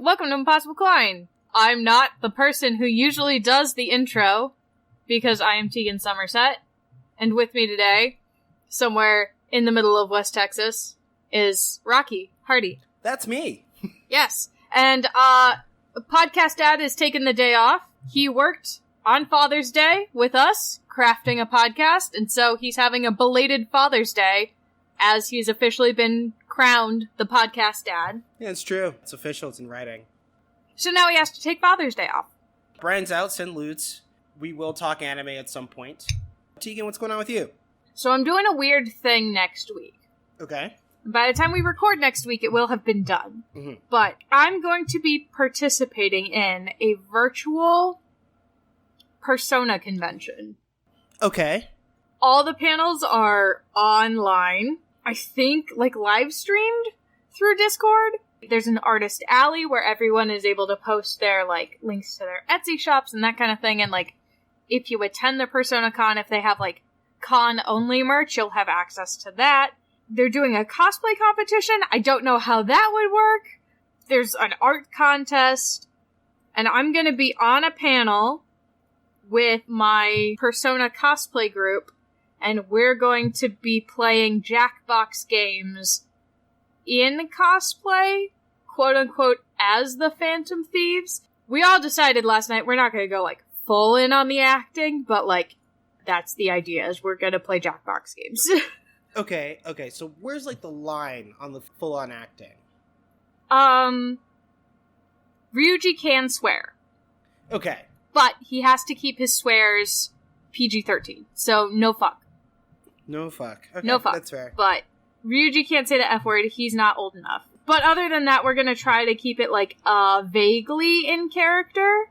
welcome to Impossible Coin. I'm not the person who usually does the intro, because I am Tegan Somerset, and with me today, somewhere in the middle of West Texas, is Rocky Hardy. That's me. Yes, and Podcast Dad is taking the day off. He worked on Father's Day with us, crafting a podcast, and so he's having a belated Father's Day, as he's officially been crowned the Podcast Dad. Yeah, it's true. It's official. It's in writing. So now he has to take Father's Day off. Brian's out, send loots. We will talk anime at some point. Tegan, what's going on with you? So I'm doing a weird thing next week. Okay. By the time we record next week, it will have been done. Mm-hmm. But I'm going to be participating in a virtual Persona convention. Okay. All the panels are online. I think, live streamed through Discord. There's an artist alley where everyone is able to post their, links to their Etsy shops and that kind of thing. And, if you attend the Persona Con, if they have, con-only merch, you'll have access to that. They're doing a cosplay competition. I don't know how that would work. There's an art contest. And I'm gonna be on a panel with my Persona cosplay group. And we're going to be playing Jackbox games in cosplay, quote-unquote, as the Phantom Thieves. We all decided last night we're not going to go, full in on the acting, but, that's the idea, is we're going to play Jackbox games. Okay, so where's, the line on the full-on acting? Ryuji can swear. Okay. But he has to keep his swears PG-13, so no fuck. No fuck. Okay, no fuck. That's fair. But Ryuji can't say the F word, he's not old enough. But other than that, we're gonna try to keep it, vaguely in character,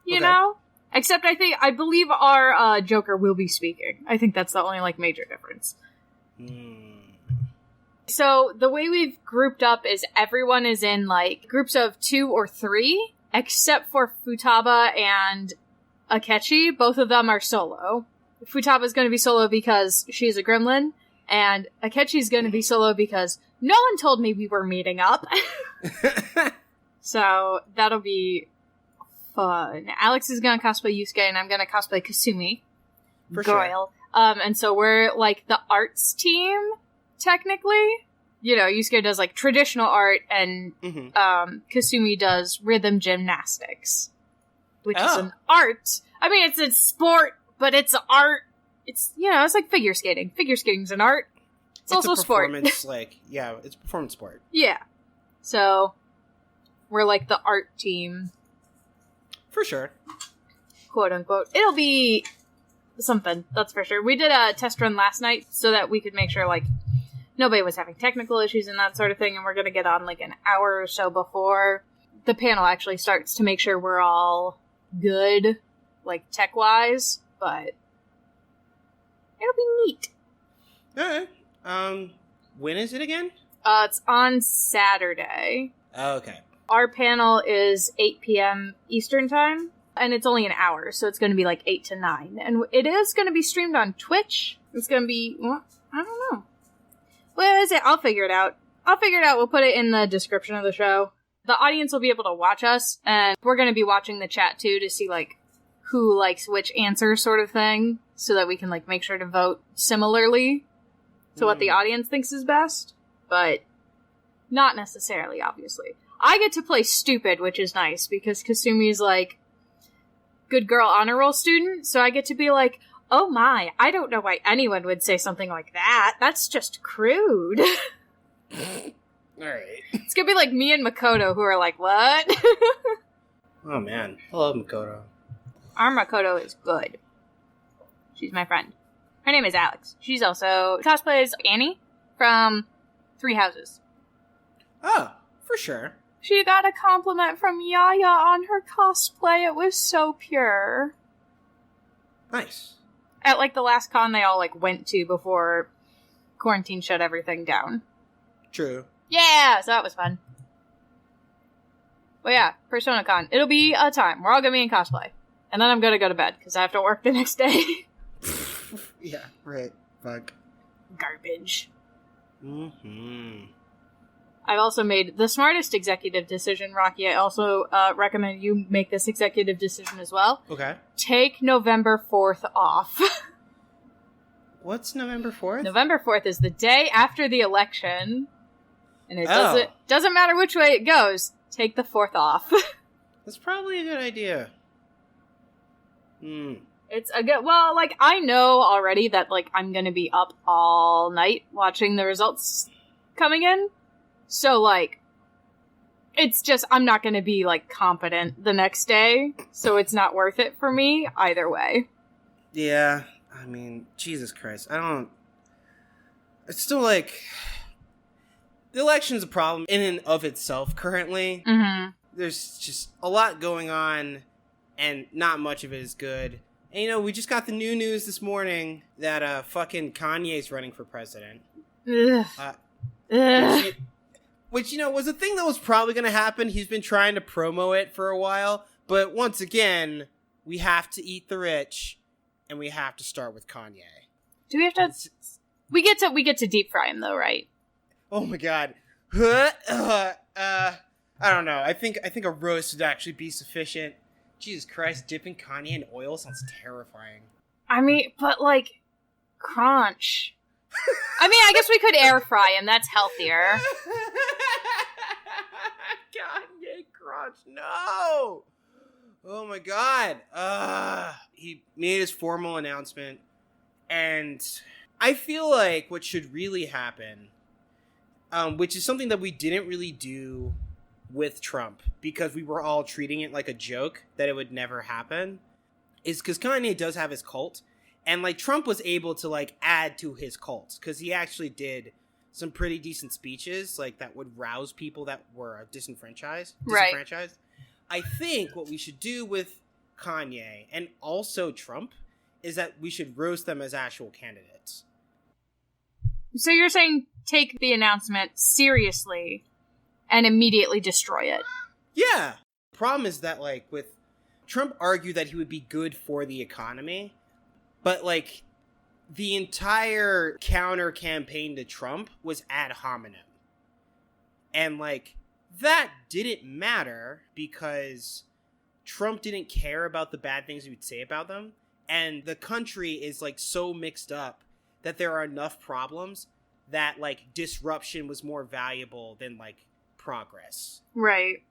you know? Except I believe our, Joker will be speaking. I think that's the only, major difference. So, the way we've grouped up is everyone is in, groups of 2 or 3, except for Futaba and Akechi. Both of them are solo. Futaba's gonna be solo because she's a gremlin, and Akechi's gonna be solo because no one told me we were meeting up. So, that'll be fun. Alex is gonna cosplay Yusuke, and I'm gonna cosplay Kasumi. For sure. Goyle. And so we're, the arts team, technically. You know, Yusuke does, traditional art, and, Kasumi does rhythm gymnastics. Which is an art. I mean, it's a sport, but it's art. It's, it's like figure skating. Figure skating's an art. It's also a sport. It's a performance sport. Yeah. So, we're the art team. For sure. Quote unquote. It'll be something, that's for sure. We did a test run last night so that we could make sure, nobody was having technical issues and that sort of thing, and we're gonna get on, an hour or so before the panel actually starts to make sure we're all good, tech-wise, but it'll be neat. Alright. When is it again? It's on Saturday. Oh, okay. Our panel is 8 p.m. Eastern Time, and it's only an hour, so it's going to be 8 to 9. And it is going to be streamed on Twitch. It's going to be, well, I don't know. What is it? I'll figure it out. We'll put it in the description of the show. The audience will be able to watch us, and we're going to be watching the chat, too, to see, who likes which answer sort of thing, so that we can, make sure to vote similarly to what the audience thinks is best. But not necessarily, obviously. I get to play stupid, which is nice, because Kasumi's, good girl honor roll student, so I get to be oh my, I don't know why anyone would say something like that. That's just crude. Alright. It's gonna be me and Makoto, who are what? Oh man, I love Makoto. Our Makoto is good. She's my friend. Her name is Alex. She's also cosplays Annie from Three Houses. Oh, for sure. She got a compliment from Yaya on her cosplay. It was so pure. Nice. At, the last con they all, went to before quarantine shut everything down. True. Yeah, so that was fun. But yeah, Persona Con. It'll be a time. We're all gonna be in cosplay. And then I'm gonna go to bed, because I have to work the next day. Yeah, right. Fuck. Garbage. Mm-hmm. I've also made the smartest executive decision, Rocky. I also recommend you make this executive decision as well. Okay. Take November 4th off. What's November 4th? November 4th is the day after the election. And it doesn't matter which way it goes. Take the 4th off. That's probably a good idea. It's a good, well, like, I know already that, like, I'm gonna be up all night watching the results coming in. So, like, it's just, I'm not gonna be, like, competent the next day. So it's not worth it for me either way. Yeah. I mean, Jesus Christ. It's still, like, the election's a problem in and of itself currently. Mm-hmm. There's just a lot going on, and not much of it is good. And, you know, we just got the new news this morning that fucking Kanye's running for president. Ugh. Which, you know, was a thing that was probably going to happen. He's been trying to promo it for a while. But once again, we have to eat the rich, and we have to start with Kanye. Do we have to... We get to deep fry him, though, right? Oh my god. I don't know. I think a roast would actually be sufficient. Jesus Christ, dipping Kanye in oil sounds terrifying. I mean, but, like, crunch. I mean, I guess we could air fry him. That's healthier. Kanye crunch, no! Oh my god. He made his formal announcement, and I feel like what should really happen, which is something that we didn't really do with Trump, because we were all treating it like a joke that it would never happen, is because Kanye does have his cult, and, like, Trump was able to, like, add to his cult, because he actually did some pretty decent speeches, like, that would rouse people that were disenfranchised. Right. I think what we should do with Kanye, and also Trump, is that we should roast them as actual candidates. So you're saying take the announcement seriously and immediately destroy it? Yeah. Problem is that, like, with Trump argued that he would be good for the economy, but, like, the entire counter campaign to Trump was ad hominem. And, like, that didn't matter because Trump didn't care about the bad things he would say about them. And the country is, like, so mixed up that there are enough problems that, like, disruption was more valuable than, like, progress. Right.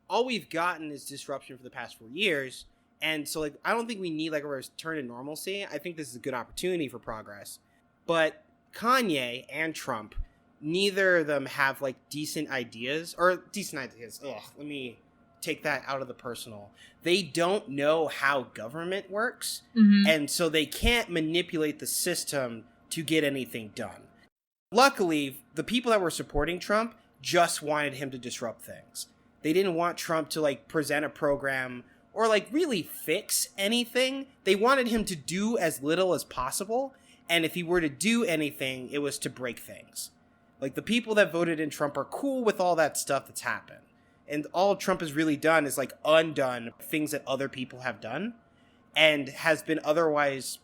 All we've gotten is disruption for the past 4 years. And so, like, I don't think we need, like, a return to normalcy. I think this is a good opportunity for progress. But Kanye and Trump, neither of them have, like, decent ideas. Ugh, let me take that out of the personal. They don't know how government works. Mm-hmm. And so they can't manipulate the system to get anything done. Luckily, the people that were supporting Trump just wanted him to disrupt things. They didn't want Trump to, like, present a program or, like, really fix anything. They wanted him to do as little as possible. And if he were to do anything, it was to break things. Like, the people that voted in Trump are cool with all that stuff that's happened. And all Trump has really done is, like, undone things that other people have done and has been otherwise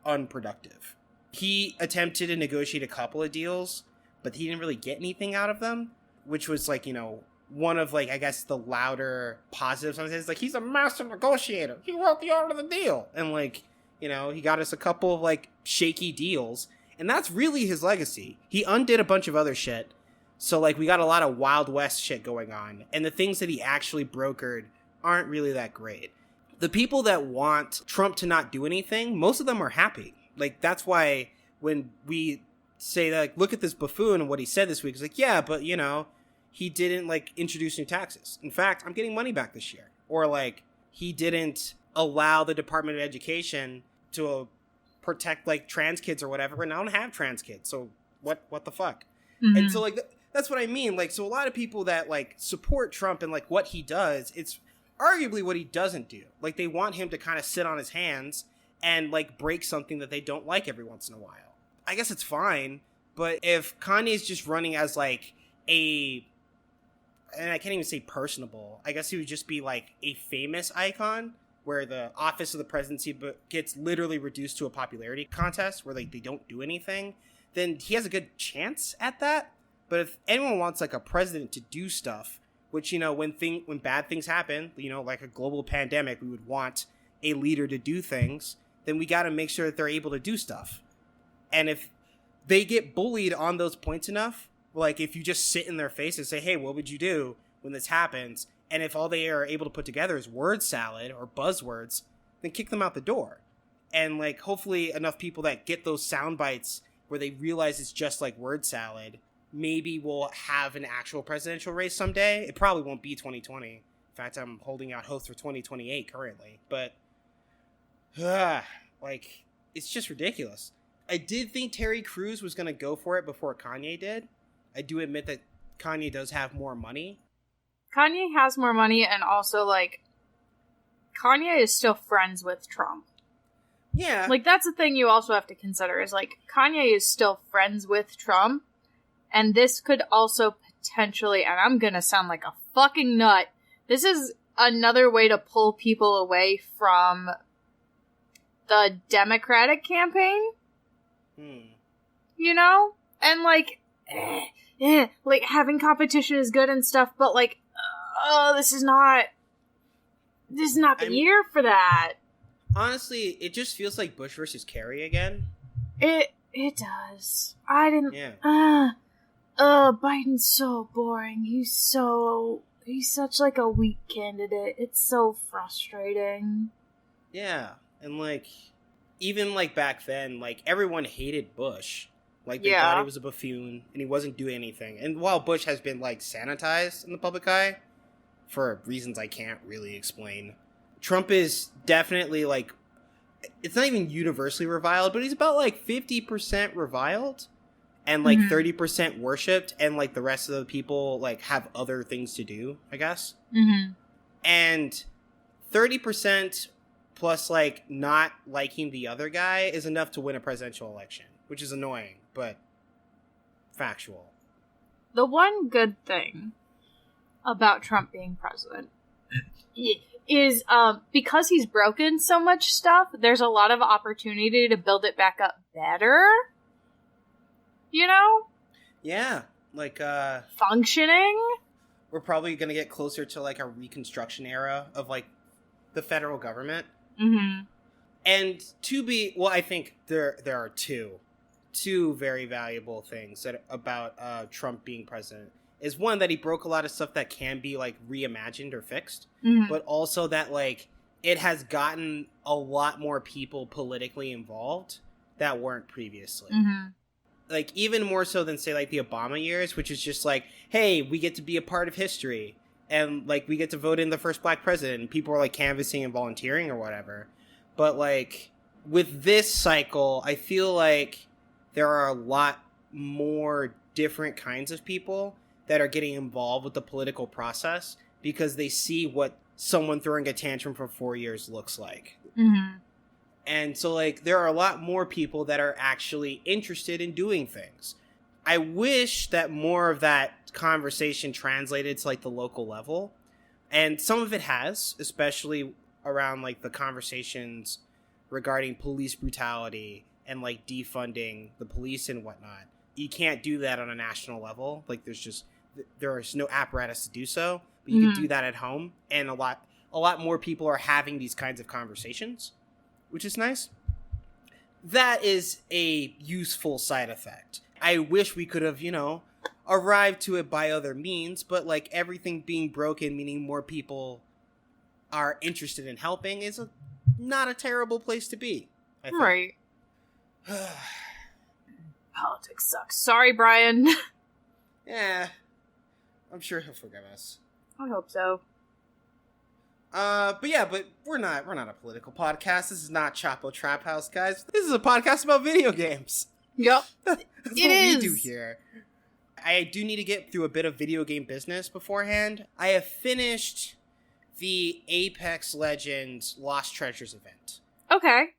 unproductive. He attempted to negotiate a couple of deals, but he didn't really get anything out of them, which was, like, you know, one of, like, I guess the louder positives on his, like, he's a master negotiator. He wrote the art of the deal. And, like, you know, he got us a couple of, like, shaky deals. And that's really his legacy. He undid a bunch of other shit. So, like, we got a lot of Wild West shit going on. And the things that he actually brokered aren't really that great. The people that want Trump to not do anything, most of them are happy. Like, that's why when we say, like, look at this buffoon and what he said this week, it's like, yeah, but, you know, he didn't, like, introduce new taxes. In fact, I'm getting money back this year. Or, like, he didn't allow the Department of Education to protect, like, trans kids or whatever. And I don't have trans kids. So what the fuck? Mm-hmm. And so, like, that's what I mean. Like, so a lot of people that, like, support Trump and, like, what he does, it's arguably what he doesn't do. Like, they want him to kind of sit on his hands and, like, break something that they don't like every once in a while. I guess it's fine. But if Kanye's just running as, like, and I can't even say personable, I guess he would just be, like, a famous icon where the office of the presidency gets literally reduced to a popularity contest where, like, they don't do anything, then he has a good chance at that. But if anyone wants like a president to do stuff, which, you know, when bad things happen, you know, like a global pandemic, we would want a leader to do things, then we got to make sure that they're able to do stuff. And if they get bullied on those points enough, like if you just sit in their face and say, hey, what would you do when this happens? And if all they are able to put together is word salad or buzzwords, then kick them out the door. And like, hopefully enough people that get those sound bites where they realize it's just like word salad, maybe we'll have an actual presidential race someday. It probably won't be 2020. In fact, I'm holding out hopes for 2028 currently. But, like, it's just ridiculous. I did think Terry Crews was going to go for it before Kanye did. I do admit that Kanye does have more money. Kanye has more money, and also, like, Kanye is still friends with Trump. Yeah. Like, that's the thing you also have to consider, is, like, Kanye is still friends with Trump, and this could also potentially, and I'm gonna sound like a fucking nut, this is another way to pull people away from the Democratic campaign. You know? And, like, like, having competition is good and stuff, but, like, this is not the year for that. Honestly, it just feels like Bush versus Kerry again. It does. I didn't. Yeah. Biden's so boring. He's such like a weak candidate. It's so frustrating. Yeah, and like, even like back then, like everyone hated Bush. Like they thought he was a buffoon and he wasn't doing anything. And while Bush has been like sanitized in the public eye for reasons I can't really explain, Trump is definitely like, it's not even universally reviled, but he's about like 50% reviled and like 30% worshipped, and like the rest of the people like have other things to do, I guess. And 30% plus like not liking the other guy is enough to win a presidential election, which is annoying, but factual. The one good thing about Trump being president is because he's broken so much stuff, there's a lot of opportunity to build it back up better. You know? Yeah, like functioning. We're probably going to get closer to like a Reconstruction era of like the federal government. And I think there are two very valuable things about Trump being president. Is one, that he broke a lot of stuff that can be like reimagined or fixed, but also that like it has gotten a lot more people politically involved that weren't previously. Like even more so than say like the Obama years, which is just like, hey, we get to be a part of history and like we get to vote in the first black president and people are like canvassing and volunteering or whatever. But like with this cycle, I feel like there are a lot more different kinds of people that are getting involved with the political process because they see what someone throwing a tantrum for 4 years looks like. And so, like, there are a lot more people that are actually interested in doing things. I wish that more of that conversation translated to, like, the local level. And some of it has, especially around, like, the conversations regarding police brutality and, like, defunding the police and whatnot. You can't do that on a national level. Like, there's no apparatus to do so. But you can do that at home. And a lot more people are having these kinds of conversations, which is nice. That is a useful side effect. I wish we could have, arrived to it by other means, but like everything being broken, meaning more people are interested in helping, is not a terrible place to be, I think. Right. Politics sucks. Sorry, Brian. Yeah. I'm sure he'll forgive us. I hope so. But we're not a political podcast. This is not Chapo Trap House, guys. This is a podcast about video games. Yep. That's what we do here. I do need to get through a bit of video game business beforehand. I have finished the Apex Legends Lost Treasures event. Okay.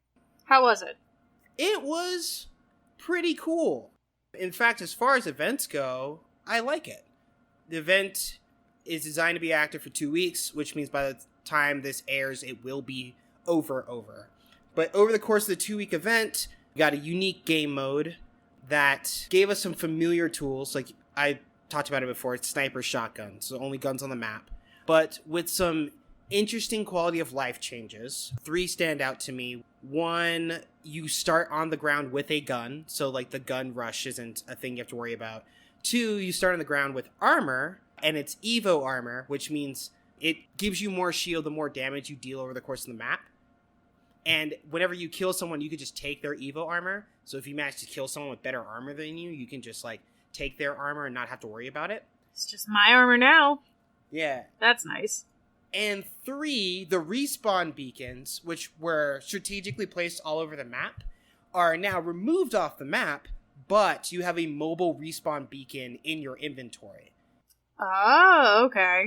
How was it? It was pretty cool. In fact, as far as events go, I like it. The event is designed to be active for 2 weeks, which means by the time this airs, it will be over. But over the course of the 2-week event, we got a unique game mode that gave us some familiar tools. Like, I talked about it before. It's sniper shotgun, so only guns on the map. But with some interesting quality of life changes. 3 stand out to me. 1, you start on the ground with a gun, so like the gun rush isn't a thing you have to worry about. 2, you start on the ground with armor, and it's Evo armor, which means it gives you more shield the more damage you deal over the course of the map. And whenever you kill someone, you could just take their Evo armor. So if you manage to kill someone with better armor than you can just like take their armor and not have to worry about it. It's just my armor now. Yeah. That's nice. And 3, the respawn beacons, which were strategically placed all over the map, are now removed off the map, but you have a mobile respawn beacon in your inventory. Oh, okay.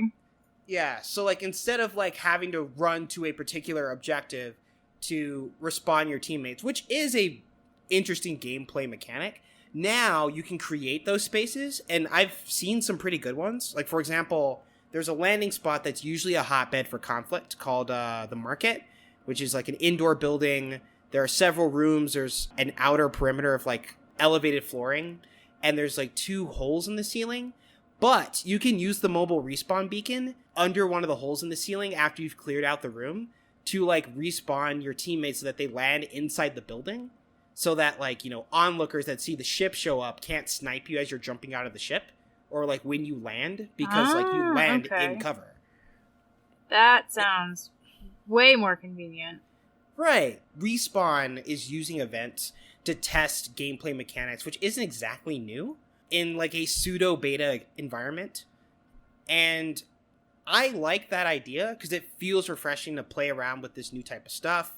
Yeah, so like instead of like having to run to a particular objective to respawn your teammates, which is a interesting gameplay mechanic, now you can create those spaces, and I've seen some pretty good ones. Like, for example, there's a landing spot that's usually a hotbed for conflict called the Market, which is like an indoor building. There are several rooms. There's an outer perimeter of like elevated flooring, and there's like 2 holes in the ceiling. But you can use the mobile respawn beacon under one of the holes in the ceiling after you've cleared out the room to like respawn your teammates so that they land inside the building, so that like, you know, onlookers that see the ship show up can't snipe you as you're jumping out of the ship, or like when you land, because like you land in cover. That sounds way more convenient. Right. Respawn is using events to test gameplay mechanics, which isn't exactly new, in like a pseudo beta environment. And I like that idea because it feels refreshing to play around with this new type of stuff.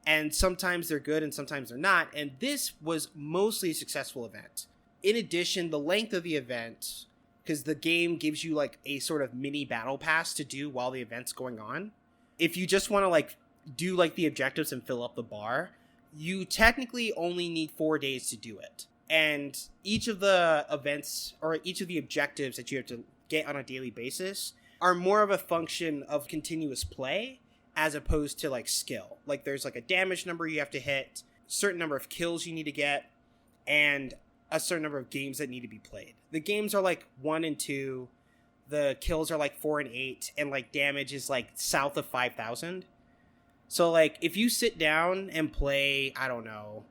And sometimes they're good and sometimes they're not. And this was mostly a successful event. In addition, the length of the event, because the game gives you like a sort of mini battle pass to do while the event's going on. If you just want to like do like the objectives and fill up the bar, you technically only need 4 days to do it. And each of the events or each of the objectives that you have to get on a daily basis are more of a function of continuous play as opposed to like skill. Like there's like a damage number you have to hit, certain number of kills you need to get, and a certain number of games that need to be played. The games are like 1 and 2, the kills are like 4 and 8, and like damage is like south of 5,000. So like if you sit down and play, I don't know,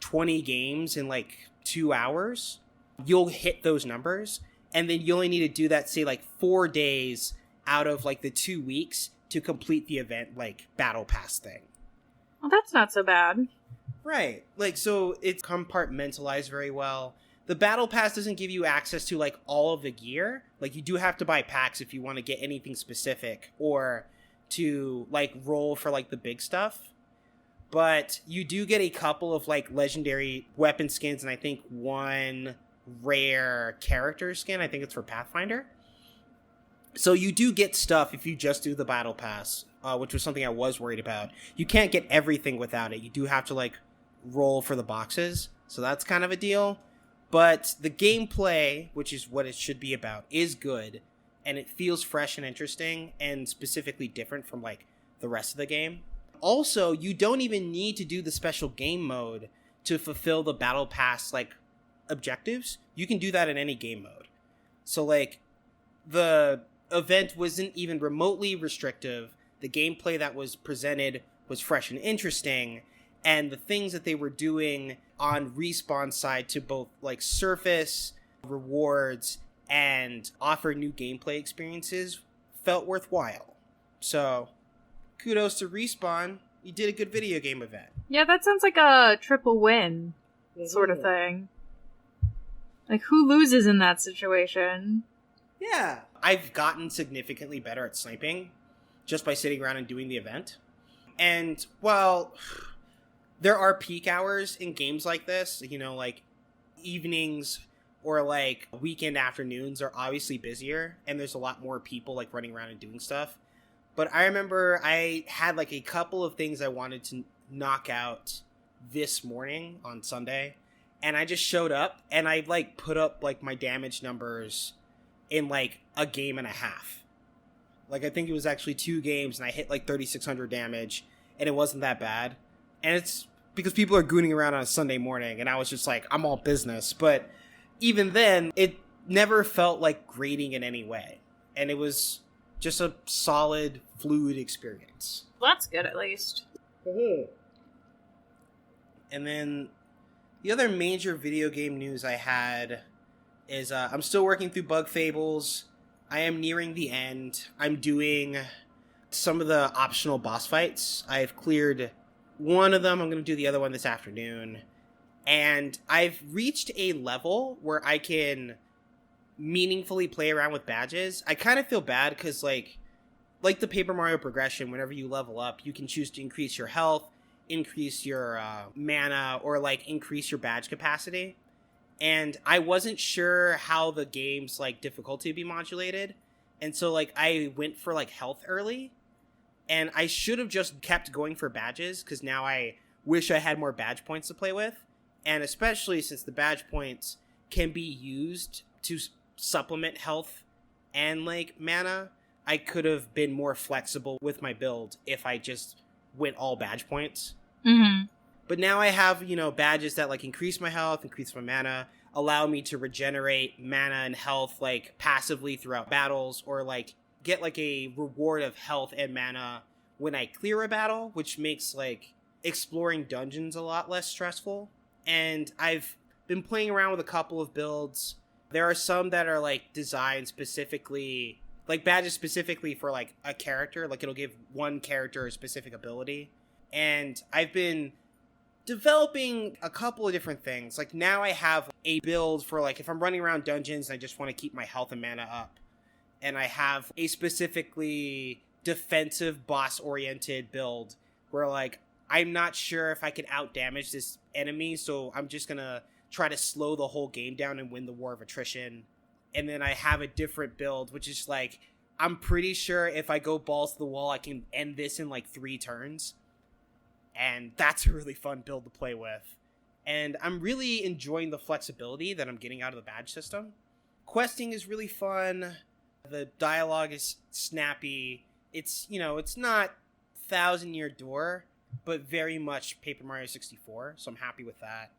20 games in like 2 hours, you'll hit those numbers. And then you only need to do that, say, like 4 days out of like the 2 weeks to complete the event, like battle pass thing. Well, that's not so bad. Right. Like, so it's compartmentalized very well. The battle pass doesn't give you access to like all of the gear. Like you do have to buy packs if you want to get anything specific or to like roll for like the big stuff. But you do get a couple of like legendary weapon skins and I think 1 rare character skin. I think it's for Pathfinder. So you do get stuff if you just do the battle pass, which was something I was worried about. You can't get everything without it. You do have to like roll for the boxes. So that's kind of a deal. But the gameplay, which is what it should be about, is good. And it feels fresh and interesting and specifically different from like the rest of the game. Also, you don't even need to do the special game mode to fulfill the battle pass like objectives. You can do that in any game mode. So like the event wasn't even remotely restrictive. The gameplay that was presented was fresh and interesting, and the things that they were doing on Respawn side to both like surface rewards and offer new gameplay experiences felt worthwhile. So kudos to Respawn. You did a good video game event. Yeah, that sounds like a triple win sort of thing. Like, who loses in that situation? Yeah. I've gotten significantly better at sniping just by sitting around and doing the event. And, well, there are peak hours in games like this. You know, like, evenings or, like, weekend afternoons are obviously busier. And there's a lot more people, like, running around and doing stuff. But I remember I had, like, a couple of things I wanted to knock out this morning on Sunday. And I just showed up, and I, like, put up, like, my damage numbers in, like, a game and a half. Like, I think it was actually 2 games, and I hit, like, 3,600 damage, and it wasn't that bad. And it's because people are gooning around on a Sunday morning, and I was just like, I'm all business. But even then, it never felt like grating in any way. And it was just a solid, fluid experience. That's good, at least. Mm-hmm. And then the other major video game news I had is I'm still working through Bug Fables. I am nearing the end. I'm doing some of the optional boss fights. I've cleared one of them. I'm going to do the other one this afternoon. And I've reached a level where I can meaningfully play around with badges. I kind of feel bad because, like the Paper Mario progression, whenever you level up, you can choose to increase your health, increase your mana, or, like, increase your badge capacity. And I wasn't sure how the game's, like, difficulty would be modulated. And so, like, I went for, like, health early. And I should have just kept going for badges, because now I wish I had more badge points to play with. And especially since the badge points can be used to supplement health and, like, mana, I could have been more flexible with my build if I just went all badge points. Mm-hmm. But now I have, you know, badges that, like, increase my health, increase my mana, allow me to regenerate mana and health, like, passively throughout battles, or, like, get, like, a reward of health and mana when I clear a battle, which makes, like, exploring dungeons a lot less stressful. And I've been playing around with a couple of builds. There are some that are, like, designed specifically, like, badges specifically for, like, a character. Like, it'll give one character a specific ability. And I've been developing a couple of different things. Like, now I have a build for, like, if I'm running around dungeons and I just want to keep my health and mana up. And I have a specifically defensive boss-oriented build where, like, I'm not sure if I can out-damage this enemy, so I'm just gonna try to slow the whole game down and win the war of attrition. And then I have a different build, which is, like, I'm pretty sure if I go balls to the wall, I can end this in, like, 3 turns. And that's a really fun build to play with. And I'm really enjoying the flexibility that I'm getting out of the badge system. Questing is really fun. The dialogue is snappy. It's, you know, it's not Thousand Year Door, but very much Paper Mario 64, so I'm happy with that.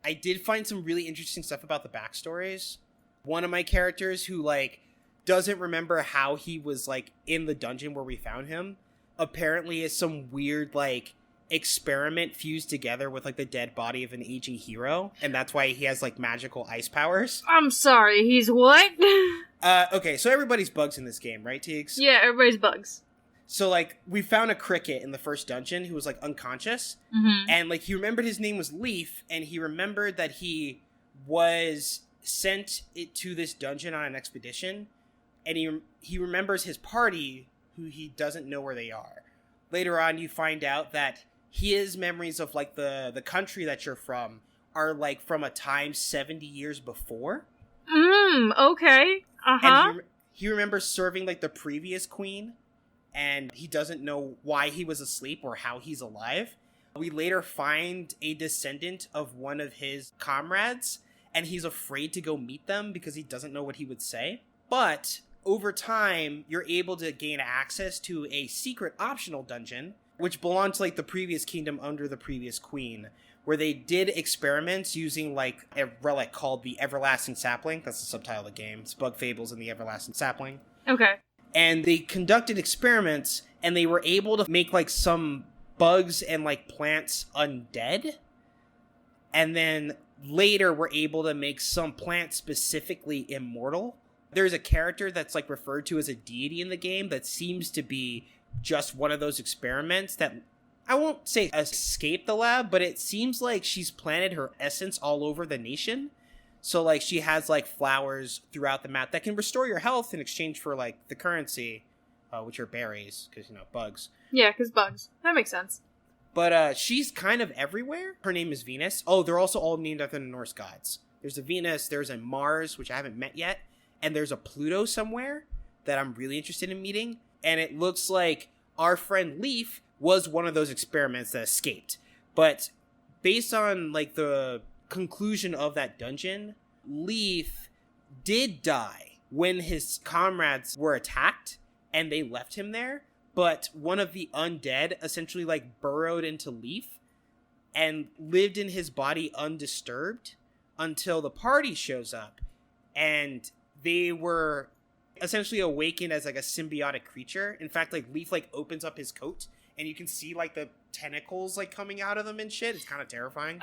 I did find some really interesting stuff about the backstories. One of my characters who, like, doesn't remember how he was, like, in the dungeon where we found him, apparently is some weird, like, experiment fused together with, like, the dead body of an aging hero, and that's why he has, like, magical ice powers. I'm sorry, he's what? Okay, so everybody's bugs in this game, right, Teagues? Yeah, everybody's bugs. So, like, we found a cricket in the first dungeon who was, like, unconscious. Mm-hmm. And, like, he remembered his name was Leaf, and he remembered that he was sent to this dungeon on an expedition. And he remembers his party, who he doesn't know where they are. Later on, you find out that his memories of, like, the country that you're from are, like, from a time 70 years before. Okay. Uh-huh. And he remembers serving, like, the previous queen. And he doesn't know why he was asleep or how he's alive. We later find a descendant of one of his comrades, and he's afraid to go meet them because he doesn't know what he would say. But over time, you're able to gain access to a secret optional dungeon, which belonged to, like, the previous kingdom under the previous queen, where they did experiments using, like, a relic called the Everlasting Sapling. That's the subtitle of the game. It's Bug Fables and the Everlasting Sapling. Okay. And they conducted experiments, and they were able to make, like, some bugs and, like, plants undead. And then later were able to make some plants specifically immortal. There's a character that's, like, referred to as a deity in the game that seems to be just one of those experiments that, I won't say escaped the lab, but it seems like she's planted her essence all over the nation. So, like, she has, like, flowers throughout the map that can restore your health in exchange for, like, the currency, which are berries, because, you know, bugs. Yeah, because bugs. That makes sense. But she's kind of everywhere. Her name is Venus. Oh, they're also all named after the Norse gods. There's a Venus, there's a Mars, which I haven't met yet, and there's a Pluto somewhere that I'm really interested in meeting. And it looks like our friend Leaf was one of those experiments that escaped. But based on, like, the conclusion of that dungeon, Leaf did die when his comrades were attacked and they left him there, but one of the undead essentially, like, burrowed into Leaf and lived in his body undisturbed until the party shows up. and they were essentially awakened as like a symbiotic creature. In fact, like Leaf like opens up his coat and you can see like the tentacles like coming out of them and shit. It's kind of terrifying.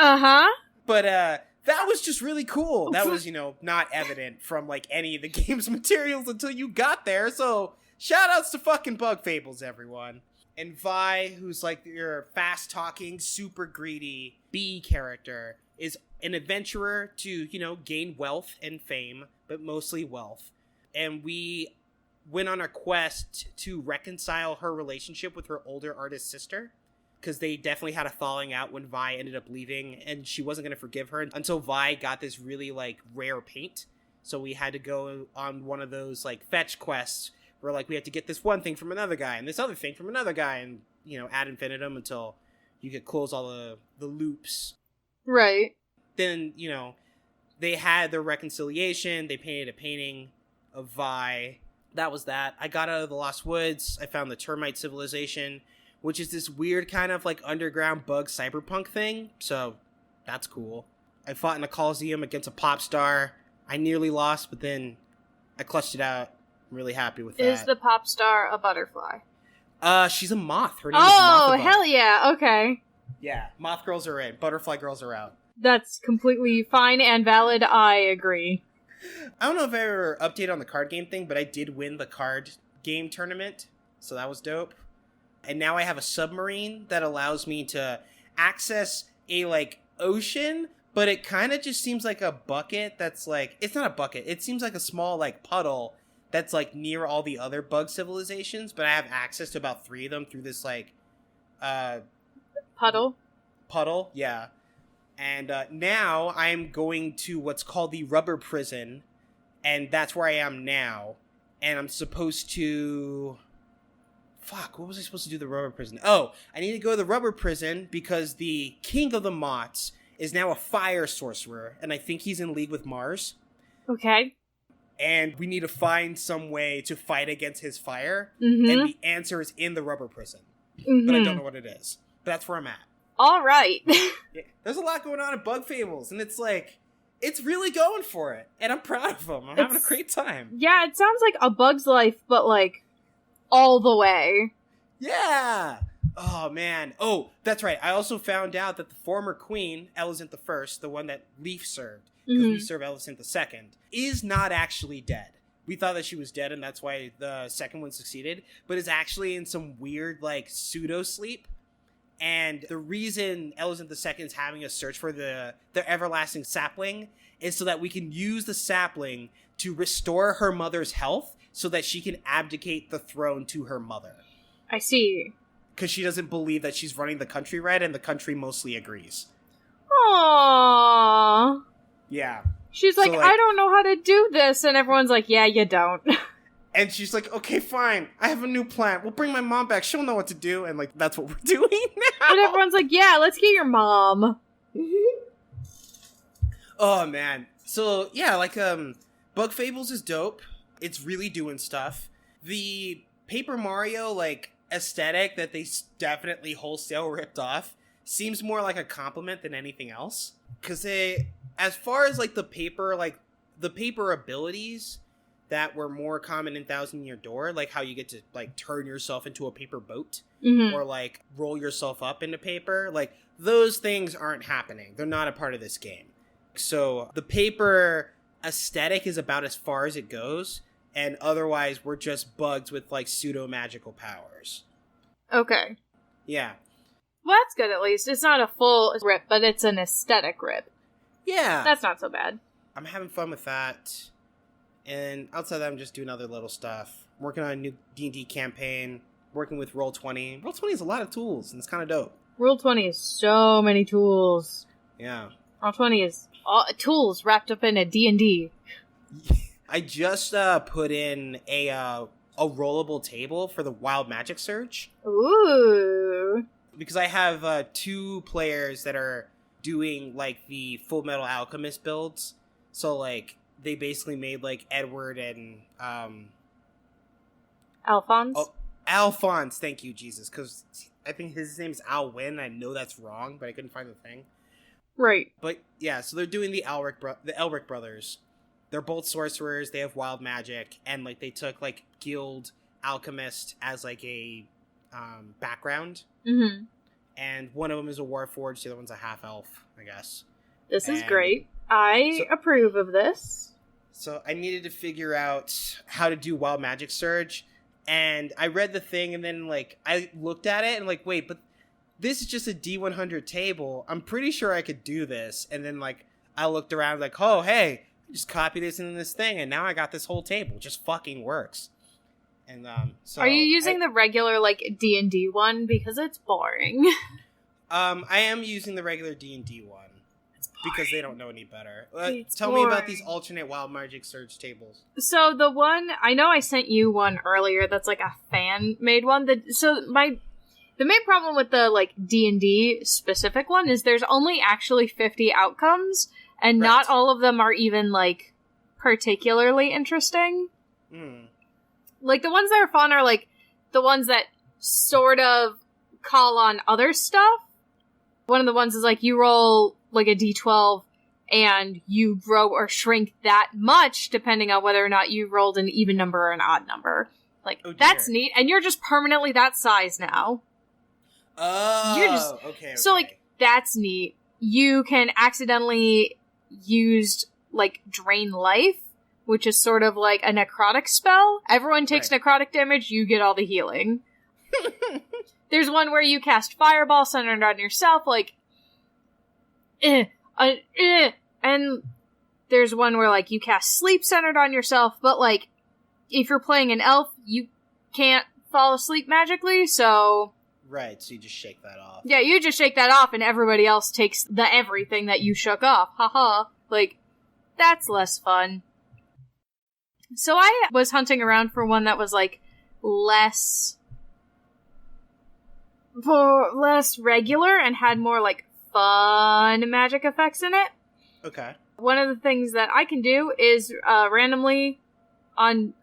But that was just really cool. That was, not evident from like any of the game's materials until you got there. So shout outs to fucking Bug Fables, everyone. And Vi, who's like your fast talking, super greedy bee character, is an adventurer to, gain wealth and fame, but mostly wealth. And we went on a quest to reconcile her relationship with her older artist sister, because they definitely had a falling out when Vi ended up leaving, and she wasn't going to forgive her until Vi got this really, like, rare paint. So we had to go on one of those, like, fetch quests where, like, we had to get this one thing from another guy and this other thing from another guy and, ad infinitum until you could close all the loops. Right. Then, they had their reconciliation. They painted a painting of Vi. That was that. I got out of the Lost Woods. I found the Termite Civilization, which is this weird kind of like underground bug cyberpunk thing. So that's cool. I fought in a Coliseum against a pop star. I nearly lost, but then I clutched it out. I'm really happy with that. Is the pop star a butterfly? She's a moth. Her name is Moth. Oh, hell yeah. Okay. Yeah, moth girls are in. Butterfly girls are out. That's completely fine and valid. I agree. I don't know if I ever updated on the card game thing, but I did win the card game tournament, so that was dope. And now I have a submarine that allows me to access a, like, ocean, but it kind of just seems like a bucket that's, like... It's not a bucket. It seems like a small, like, puddle that's, like, near all the other bug civilizations, but I have access to about 3 of them through this, like, Puddle, yeah. And now I'm going to what's called the rubber prison, and that's where I am now. And I'm supposed to... Fuck, what was I supposed to do the rubber prison? Oh, I need to go to the rubber prison because the king of the Mots is now a fire sorcerer, and I think he's in league with Mars. Okay. And we need to find some way to fight against his fire, Mm-hmm. and the answer is in the rubber prison. Mm-hmm. But I don't know what it is. But that's where I'm at. All right. Yeah, there's a lot going on in Bug Fables, and it's like, it's really going for it, and I'm proud of them. I'm having a great time. Yeah, it sounds like A Bug's Life, but like all the way. Yeah. Oh man. Oh, that's right. I also found out that the former queen, Elizant I, the one that Leaf served, because we serve Elizant II, is not actually dead. We thought that she was dead, and that's why the second one succeeded, but is actually in some weird like pseudo sleep. And the reason Elizant II is having us search for the everlasting sapling is so that we can use the sapling to restore her mother's health so that she can abdicate the throne to her mother. I see. Because she doesn't believe that she's running the country right, and the country mostly agrees. Aww. Yeah. She's like, I don't know how to do this, and everyone's like, yeah, you don't. And she's like, okay, fine. I have a new plan. We'll bring my mom back. She'll know what to do. And, like, that's what we're doing now. And everyone's like, yeah, let's get your mom. Oh, man. So, yeah, like, Bug Fables is dope. It's really doing stuff. The Paper Mario, like, aesthetic that they definitely wholesale ripped off seems more like a compliment than anything else. Because they, as far as, like, the paper abilities that were more common in Thousand Year Door, like how you get to like turn yourself into a paper boat or like roll yourself up into paper, like those things aren't happening. They're not a part of this game. So the paper aesthetic is about as far as it goes, and otherwise we're just bugs with like pseudo magical powers. Okay. Yeah. Well, that's good at least. It's not a full rip, but it's an aesthetic rip. Yeah. That's not so bad. I'm having fun with that. And outside of that, I'm just doing other little stuff. I'm working on a new D&D campaign, working with Roll20. Roll20 is a lot of tools, and it's kind of dope. Roll20 is so many tools. Yeah. Roll20 is all tools wrapped up in a D&D. I just put in a rollable table for the Wild Magic Surge. Ooh. Because I have 2 players that are doing, like, the Full Metal Alchemist builds. So, like, they basically made, like, Edward and, Alphonse? Oh, Alphonse, thank you, Jesus. Because I think his name's Alwyn. I know that's wrong, but I couldn't find the thing. Right. But, yeah, so they're doing the Elric brothers. they're both sorcerers. They have wild magic, and like they took like guild alchemist as like a background. Mm-hmm. And one of them is a warforged, the other one's a half elf, I guess. This is great. I approve of this. So I needed to figure out how to do wild magic surge, and I read the thing, and then like I looked at it and like, wait, but this is just a D100 table. I'm pretty sure I could do this. And then like I looked around like, oh hey, just copy this into this thing, and now I got this whole table. It just fucking works. And so are you using the regular like D&D one, because it's boring? I am using the regular D&D one. Because they don't know any better. Tell boring. me about these alternate wild magic surge tables. So the one, I know I sent you one earlier that's like a fan-made one. The main problem with the like D&D specific one is there's only actually 50 outcomes, and not all of them are even like particularly interesting. Like the ones that are fun are like the ones that sort of call on other stuff. One of the ones is like you roll like a d12 and you grow or shrink that much depending on whether or not you rolled an even number or an odd number. Like, that's neat. And you're just permanently that size now. Oh, okay. So, like, that's neat. You can accidentally use, like, drain life, which is sort of like a necrotic spell. Everyone takes necrotic damage, you get all the healing. There's one where you cast Fireball centered on yourself, like, and there's one where, like, you cast Sleep centered on yourself, but, like, if you're playing an elf, you can't fall asleep magically, so... Right, so you just shake that off. Yeah, you just shake that off, and everybody else takes the everything that you shook off. Haha. Like, that's less fun. So I was hunting around for one that was, like, less regular and had more, like, fun magic effects in it. Okay. One of the things that I can do is randomly,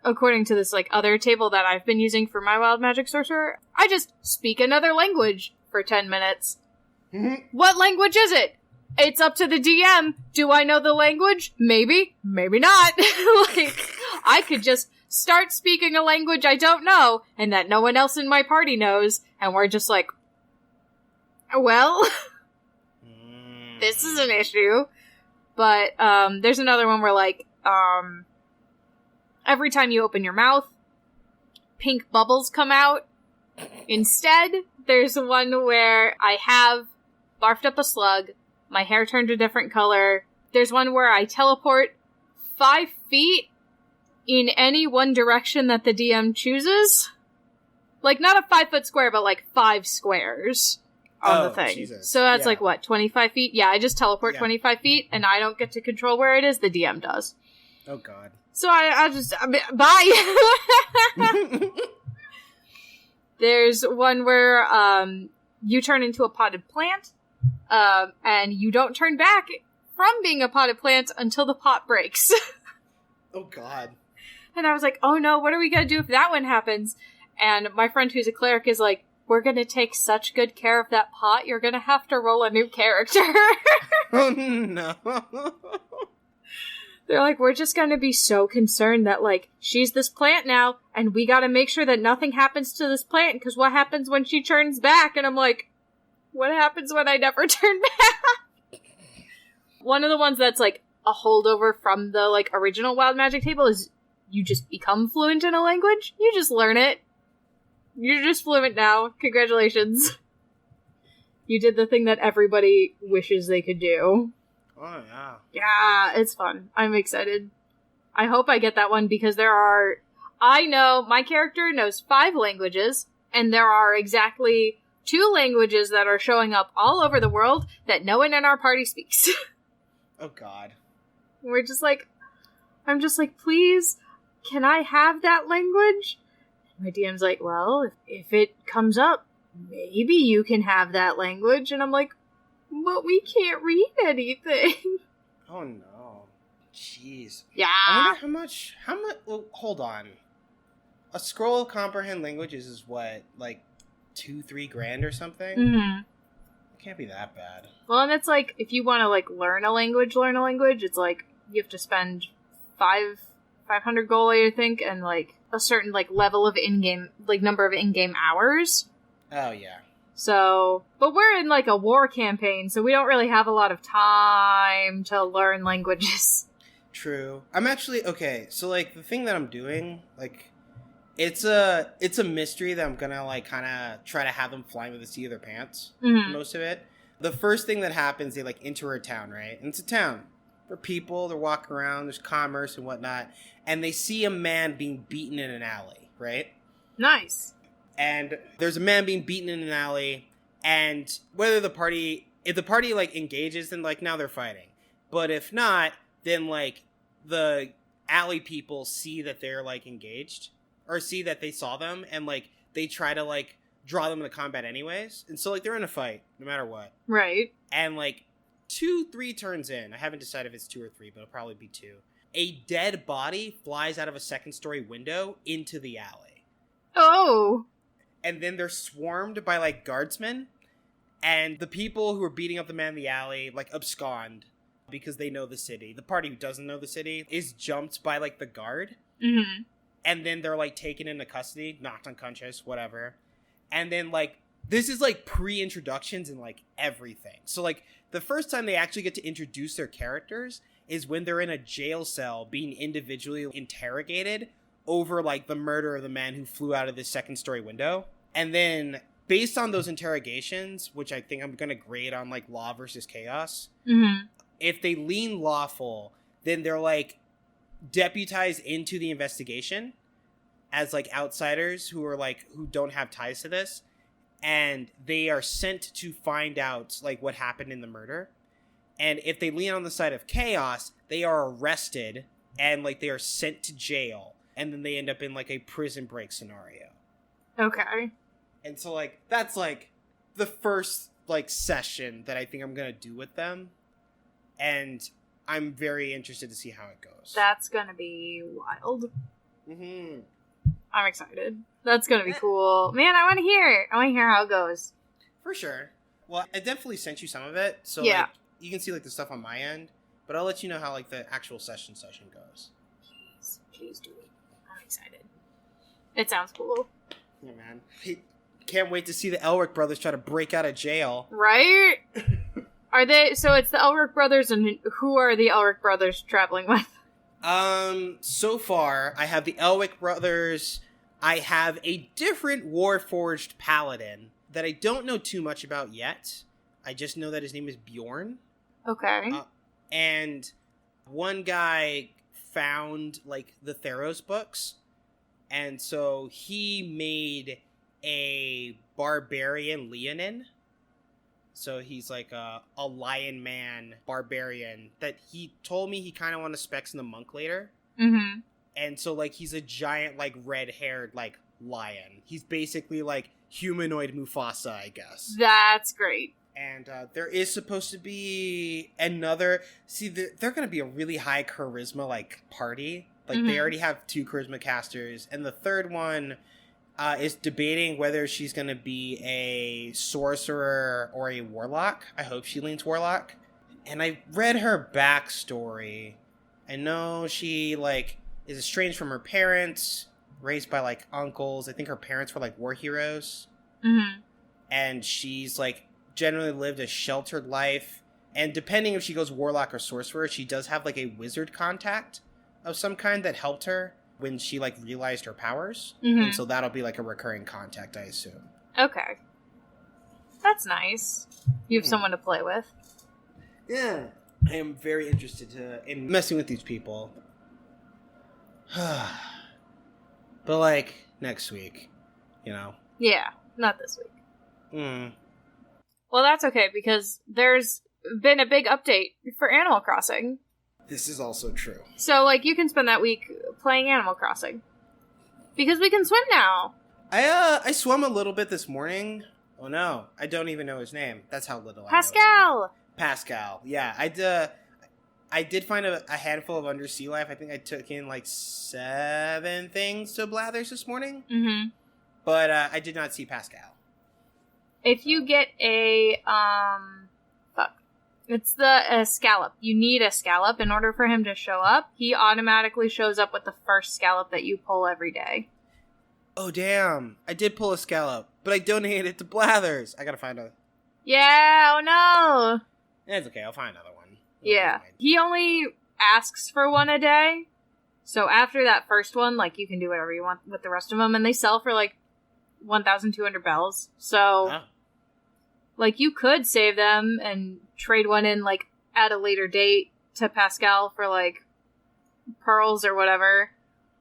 according to this like other table that I've been using for my wild magic sorcerer, I just speak another language for 10 minutes. What language is it? It's up to the DM. Do I know the language? Maybe. Maybe not. Like, I could just start speaking a language I don't know and that no one else in my party knows, and we're just like, well... this is an issue. But, there's another one where, like, every time you open your mouth, pink bubbles come out. Instead, there's one where I have barfed up a slug, my hair turned a different color. There's one where I teleport 5 feet in any one direction that the DM chooses. Like, not a 5-foot square, but, like, 5 squares. On the thing. Jesus. So that's like, what, 25 feet? Yeah, I just teleport 25 feet, and I don't get to control where it is, the DM does. Oh, God. So I just, bye! There's one where, you turn into a potted plant, and you don't turn back from being a potted plant until the pot breaks. Oh, God. And I was like, oh no, what are we gonna do if that one happens? And my friend who's a cleric is like, we're gonna take such good care of that pot, you're gonna have to roll a new character. Oh, no. They're like, we're just gonna be so concerned that, like, she's this plant now, and we gotta make sure that nothing happens to this plant, because what happens when she turns back? And I'm like, what happens when I never turn back? One of the ones that's, like, a holdover from the, like, original Wild Magic table is you just become fluent in a language. You just learn it. You're just fluent now. Congratulations. You did the thing that everybody wishes they could do. Oh, yeah. Yeah, it's fun. I'm excited. I hope I get that one because I know my character knows 5 languages, and there are exactly 2 languages that are showing up all over the world that no one in our party speaks. Oh, God. I'm just like, please, can I have that language? My DM's like, well, if it comes up, maybe you can have that language. And I'm like, but we can't read anything. Oh, no. Jeez. Yeah. I wonder how much, well, hold on. A scroll of comprehend languages is what, like, 2-3 grand or something? Mm-hmm. It can't be that bad. Well, and it's like, if you want to, like, learn a language, it's like, you have to spend 500 goal, I think, and, like, a certain, like, level of in-game, like, number of in-game hours. Oh, yeah. So, but we're in, like, a war campaign, so we don't really have a lot of time to learn languages. True. I'm actually, okay, so, like, the thing that I'm doing, like, it's a mystery that I'm gonna, like, kind of try to have them fly with the seat of their pants for most of it. The first thing that happens, they, like, enter a town, right? And it's a town. For people, they're walking around, there's commerce and whatnot, and they see a man being beaten in an alley, right? Nice. And there's a man being beaten in an alley, and if the party, like, engages, then, like, now they're fighting. But if not, then, like, the alley people see that they're, like, engaged, or see that they saw them, and, like, they try to, like, draw them into combat anyways. And so, like, they're in a fight, no matter what. Right. And, like, 2-3 turns in, I haven't decided if it's 2 or 3, but it'll probably be 2. A dead body flies out of a second-story window into the alley. Oh! And then they're swarmed by, like, guardsmen, and the people who are beating up the man in the alley, like, abscond because they know the city. The party who doesn't know the city is jumped by, like, the guard, and then they're, like, taken into custody, knocked unconscious, whatever. And then, like, this is, like, pre-introductions and, like, everything. So, like, the first time they actually get to introduce their characters is when they're in a jail cell being individually interrogated over, like, the murder of the man who flew out of this second-story window. And then, based on those interrogations, which I think I'm going to grade on, like, law versus chaos, if they lean lawful, then they're, like, deputized into the investigation as, like, outsiders who are, like, who don't have ties to this. And they are sent to find out, like, what happened in the murder. And if they lean on the side of chaos, they are arrested and, like, they are sent to jail. And then they end up in, like, a prison break scenario. Okay. And so, like, that's, like, the first, like, session that I think I'm going to do with them. And I'm very interested to see how it goes. That's gonna be wild. Mm-hmm. I'm excited. That's gonna be cool. Man, I want to hear it. I want to hear how it goes. For sure. Well, I definitely sent you some of it. So, yeah. like, you can see, like, the stuff on my end. But I'll let you know how, like, the actual session goes. Please do it. I'm excited. It sounds cool. Yeah, man. Can't wait to see the Elric brothers try to break out of jail. Right? Are they... So it's the Elric brothers, and who are the Elric brothers traveling with? So far, I have the Elric brothers. I have a different Warforged paladin that I don't know too much about yet. I just know that his name is Bjorn. Okay. And one guy found, like, the Theros books, and so he made a barbarian Leonin. So he's like a lion man barbarian that he told me he kind of want to specs in the monk later. Mm-hmm. And so, like, he's a giant, like, red-haired, like, lion. He's basically, like, humanoid Mufasa, I guess. That's great. And there is supposed to be another... See, they're going to be a really high charisma, like, party. Like, they already have 2 charisma casters. And the third one is debating whether she's going to be a sorcerer or a warlock. I hope she leans warlock. And I read her backstory. I know she, like, is estranged from her parents, raised by, like, uncles. I think her parents were, like, war heroes. Mm-hmm. And she's, like, generally lived a sheltered life. And depending if she goes warlock or sorcerer, she does have, like, a wizard contact of some kind that helped her when she, like, realized her powers. And so that'll be, like, a recurring contact, I assume. Okay. That's nice. You have someone to play with. Yeah. I am very interested in messing with these people. But, like, next week, you know? Yeah, not this week. Well, that's okay, because there's been a big update for Animal Crossing. This is also true. So, like, you can spend that week playing Animal Crossing. Because we can swim now. I swam a little bit this morning. Oh no, I don't even know his name. That's how little I know. Pascal. Yeah, I did find a handful of undersea life. I think I took in, like, 7 things to Blathers this morning. Mm-hmm. But I did not see Pascal. If you get a, It's the scallop. You need a scallop in order for him to show up. He automatically shows up with the first scallop that you pull every day. Oh, damn. I did pull a scallop, but I donated it to Blathers. I gotta find a... Yeah, oh no! It's okay, I'll find another one. Yeah. He only asks for one a day. So after that first one, like, you can do whatever you want with the rest of them. And they sell for, like, 1,200 bells. So, like, you could save them and trade one in, like, at a later date to Pascal for, like, pearls or whatever.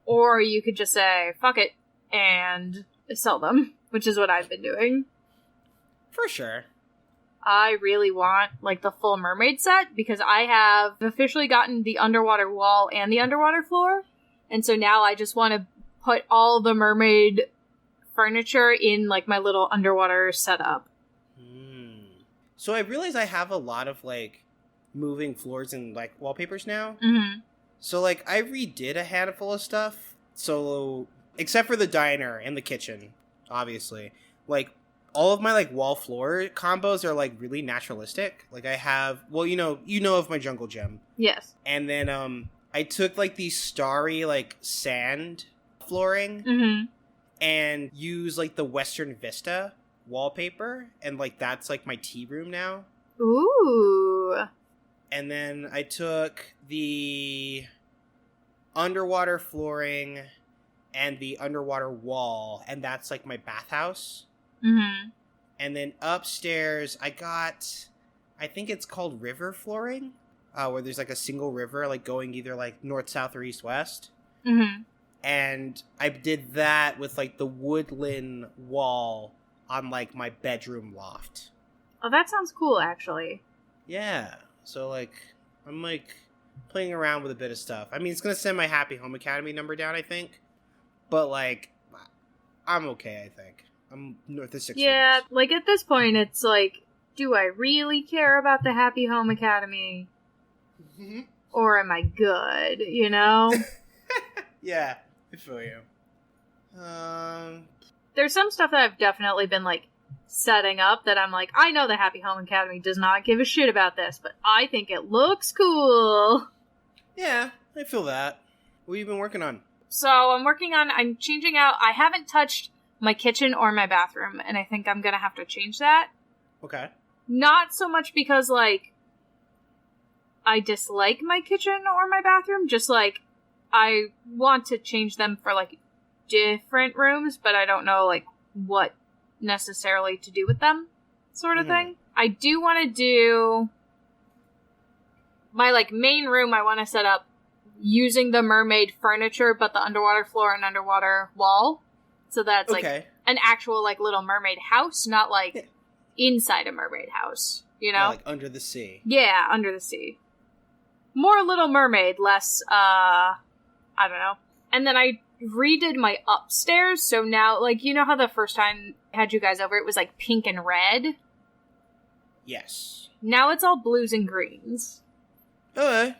Or you could just say, fuck it, and sell them, which is what I've been doing. For sure. I really want, like, the full mermaid set, because I have officially gotten the underwater wall and the underwater floor, and so now I just want to put all the mermaid furniture in, like, my little underwater setup. So I realize I have a lot of, like, moving floors and, like, wallpapers now. Mm-hmm. So, like, I redid a handful of stuff, so, except for the diner and the kitchen, obviously. Like, all of my, like, wall floor combos are, like, really naturalistic. Like, I have, well, you know of my jungle gym. Yes. And then, I took, like, the starry, like, sand flooring and used, like, the Western Vista wallpaper. And, like, that's, like, my tea room now. Ooh. And then I took the underwater flooring and the underwater wall, and that's, like, my bathhouse. Mm-hmm. And then upstairs, I got, I think it's called river flooring, where there's, like, a single river, like, going either, like, north, south, or east, west. Mm-hmm. And I did that with, like, the woodland wall on, like, my bedroom loft. Oh, that sounds cool, actually. Yeah. So, like, I'm, like, playing around with a bit of stuff. I mean, it's going to send my Happy Home Academy number down, I think. But, like, I'm okay, I think. I'm north of 6 Yeah, figures. like, at this point, it's like, do I really care about the Happy Home Academy? Mm-hmm. Or am I good, you know? Yeah, I feel you. There's some stuff that I've definitely been, like, setting up that I'm like, I know the Happy Home Academy does not give a shit about this, but I think it looks cool. Yeah, I feel that. What have you been working on? So I'm changing out, I haven't touched my kitchen or my bathroom, and I think I'm gonna have to change that. Okay. Not so much because, like, I dislike my kitchen or my bathroom, just, like, I want to change them for, like, different rooms, but I don't know, like, what necessarily to do with them, sort of thing. I do want to do my, like, main room I want to set up using the mermaid furniture, but the underwater floor and underwater wall. So that's, like, an actual, like, little mermaid house, not, like, inside a mermaid house, you know? Yeah, like, under the sea. Yeah, under the sea. More Little Mermaid, less, I don't know. And then I redid my upstairs, so now, like, you know how the first time I had you guys over, it was, like, pink and red? Yes. Now it's all blues and greens. Okay.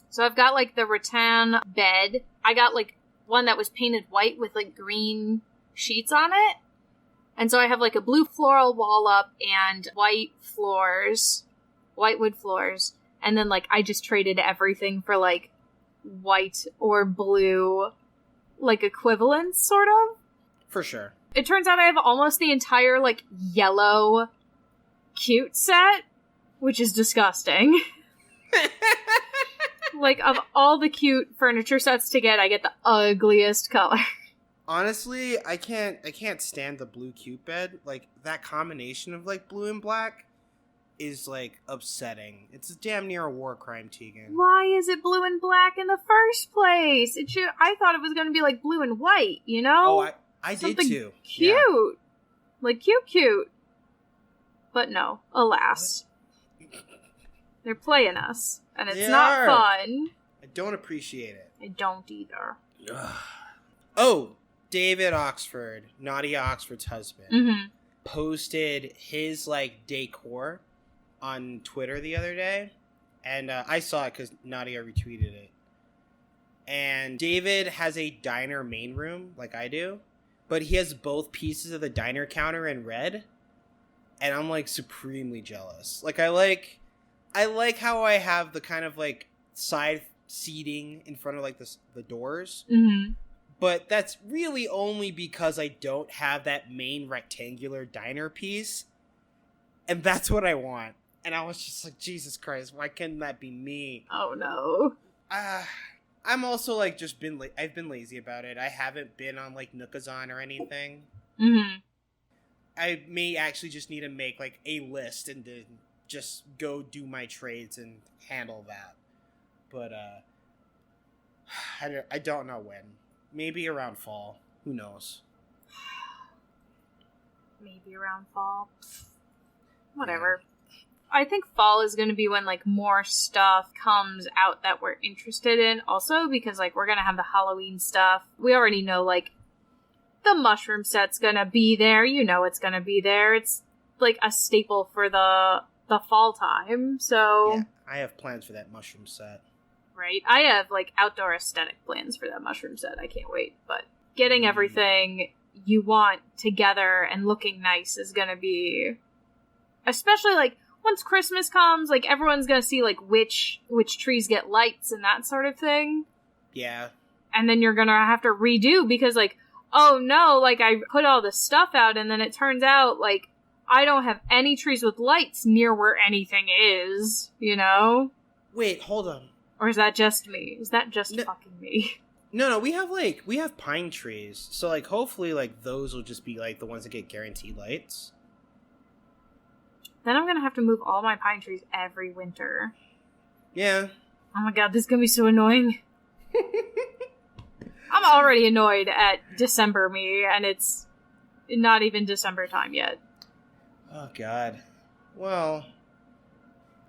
So I've got, like, the rattan bed. I got, like, one that was painted white with, like, green sheets on it. And so I have, like, a blue floral wall up and white floors, white wood floors. And then, like, I just traded everything for, like, white or blue, like, equivalents, sort of. For sure. It turns out I have almost the entire, like, yellow cute set, which is disgusting. Like, of all the cute furniture sets to get, I get the ugliest color. Honestly, I can't stand the blue cute bed. Like, that combination of, like, blue and black is, like, upsetting. It's damn near a war crime, Tegan. Why is it blue and black in the first place? I thought it was going to be, like, blue and white, you know? Oh, I did too. Cute. Yeah. Like, cute. But no, alas. They're playing us, and it's not fun. I don't appreciate it. I don't either. Oh, David Oxford, Nadia Oxford's husband, posted his, like, decor on Twitter the other day, and I saw it because Nadia retweeted it. And David has a diner main room, like I do, but he has both pieces of the diner counter in red, and I'm, like, supremely jealous. Like, I I like how I have the kind of like side seating in front of like the doors. Mm-hmm. But that's really only because I don't have that main rectangular diner piece. And that's what I want. And I was just like, Jesus Christ, why can't that be me? Oh no. I'm also like I've been lazy about it. I haven't been on like Nookazon or anything. Mm-hmm. I may actually just need to make like a list and then just go do my trades and handle that. But I don't know when. Maybe around fall. Who knows? Maybe around fall. Whatever. Yeah. I think fall is going to be when, like, more stuff comes out that we're interested in. Also, because, like, we're going to have the Halloween stuff. We already know, like, the mushroom set's going to be there. You know it's going to be there. It's, like, a staple for the fall time, so... Yeah, I have plans for that mushroom set. Right? I have, like, outdoor aesthetic plans for that mushroom set. I can't wait. But getting everything you want together and looking nice is going to be... Especially, like, once Christmas comes, like, everyone's gonna see, like, which trees get lights and that sort of thing. Yeah. And then you're gonna have to redo because, like, oh no, like, I put all this stuff out and then it turns out, like, I don't have any trees with lights near where anything is, you know? Wait, hold on. Or is that just me? Is that just fucking me? No, we have pine trees. So, like, hopefully, like, those will just be, like, the ones that get guaranteed lights. Then I'm gonna have to move all my pine trees every winter. Yeah. Oh my god, this is gonna be so annoying. I'm already annoyed at December me, and it's not even December time yet. Oh god. Well,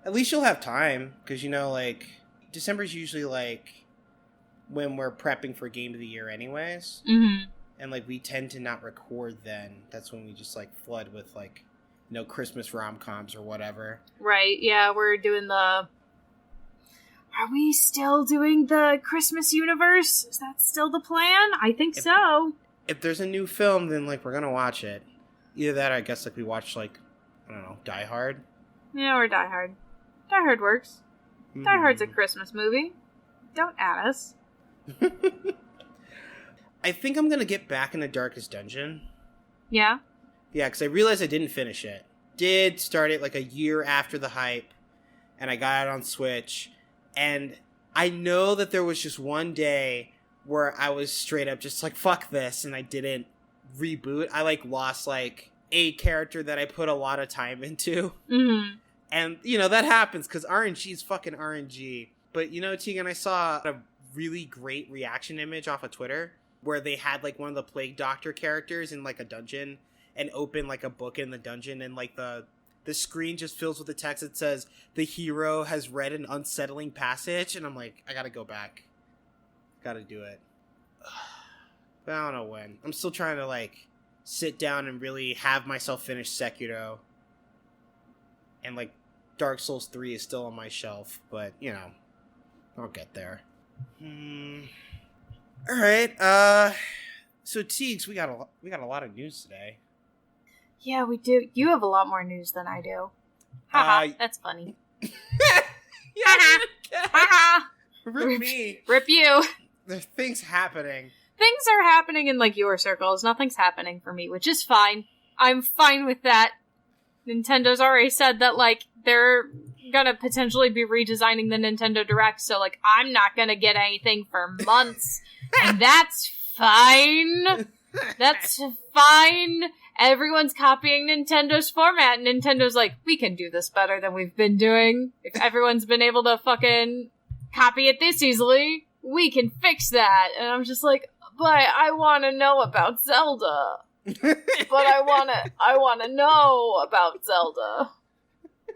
at least you'll have time, because, you know, like, December's usually, like, when we're prepping for Game of the Year anyways. Mm-hmm. And, like, we tend to not record then. That's when we just, like, flood with, like, you know, Christmas rom-coms or whatever. Right, yeah, we're doing Are we still doing the Christmas universe? Is that still the plan? I think so. If there's a new film, then, like, we're gonna watch it. Either that or I guess, like, we watch, like, I don't know, Die Hard? Yeah, or Die Hard. Die Hard works. Die Hard's a Christmas movie. Don't at us. I think I'm gonna get back in the Darkest Dungeon. Yeah? Yeah, because I realized I didn't finish it. Did start it like a year after the hype, and I got it on Switch. And I know that there was just one day where I was straight up just like, fuck this, and I didn't reboot. I, like, lost, like, a character that I put a lot of time into. Mm-hmm. And, you know, that happens, because RNG is fucking RNG. But, you know, Tegan, I saw a really great reaction image off of Twitter, where they had, like, one of the Plague Doctor characters in, like, a dungeon, and open, like, a book in the dungeon, and, like, the screen just fills with the text that says, the hero has read an unsettling passage, and I'm like, I gotta go back. Gotta do it. But I don't know when. I'm still trying to, like, sit down and really have myself finish Sekiro. And, like, Dark Souls 3 is still on my shelf, but, you know, I'll get there. Alright, so Teagues, we got a lot of news today. Yeah, we do. You have a lot more news than I do. Haha, that's funny. Haha. Rip me. Rip you. There's things happening. Things are happening in, like, your circles. Nothing's happening for me, which is fine. I'm fine with that. Nintendo's already said that, like, they're gonna potentially be redesigning the Nintendo Direct, so, like, I'm not gonna get anything for months. And that's fine. That's fine. Everyone's copying Nintendo's format, and Nintendo's like, we can do this better than we've been doing. If everyone's been able to fucking copy it this easily, we can fix that. And I'm just like, but I want to know about Zelda. But I want to know about Zelda.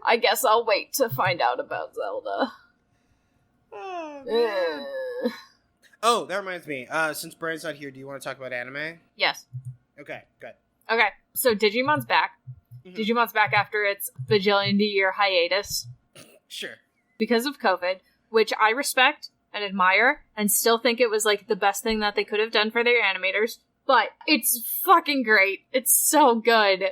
I guess I'll wait to find out about Zelda. Oh, that reminds me. Since Brian's not here, do you want to talk about anime? Yes. Okay, good. Okay, so Digimon's back. Mm-hmm. Digimon's back after its bajillion-year hiatus. Sure. Because of COVID, which I respect and admire, and still think it was, like, the best thing that they could have done for their animators. But it's fucking great. It's so good.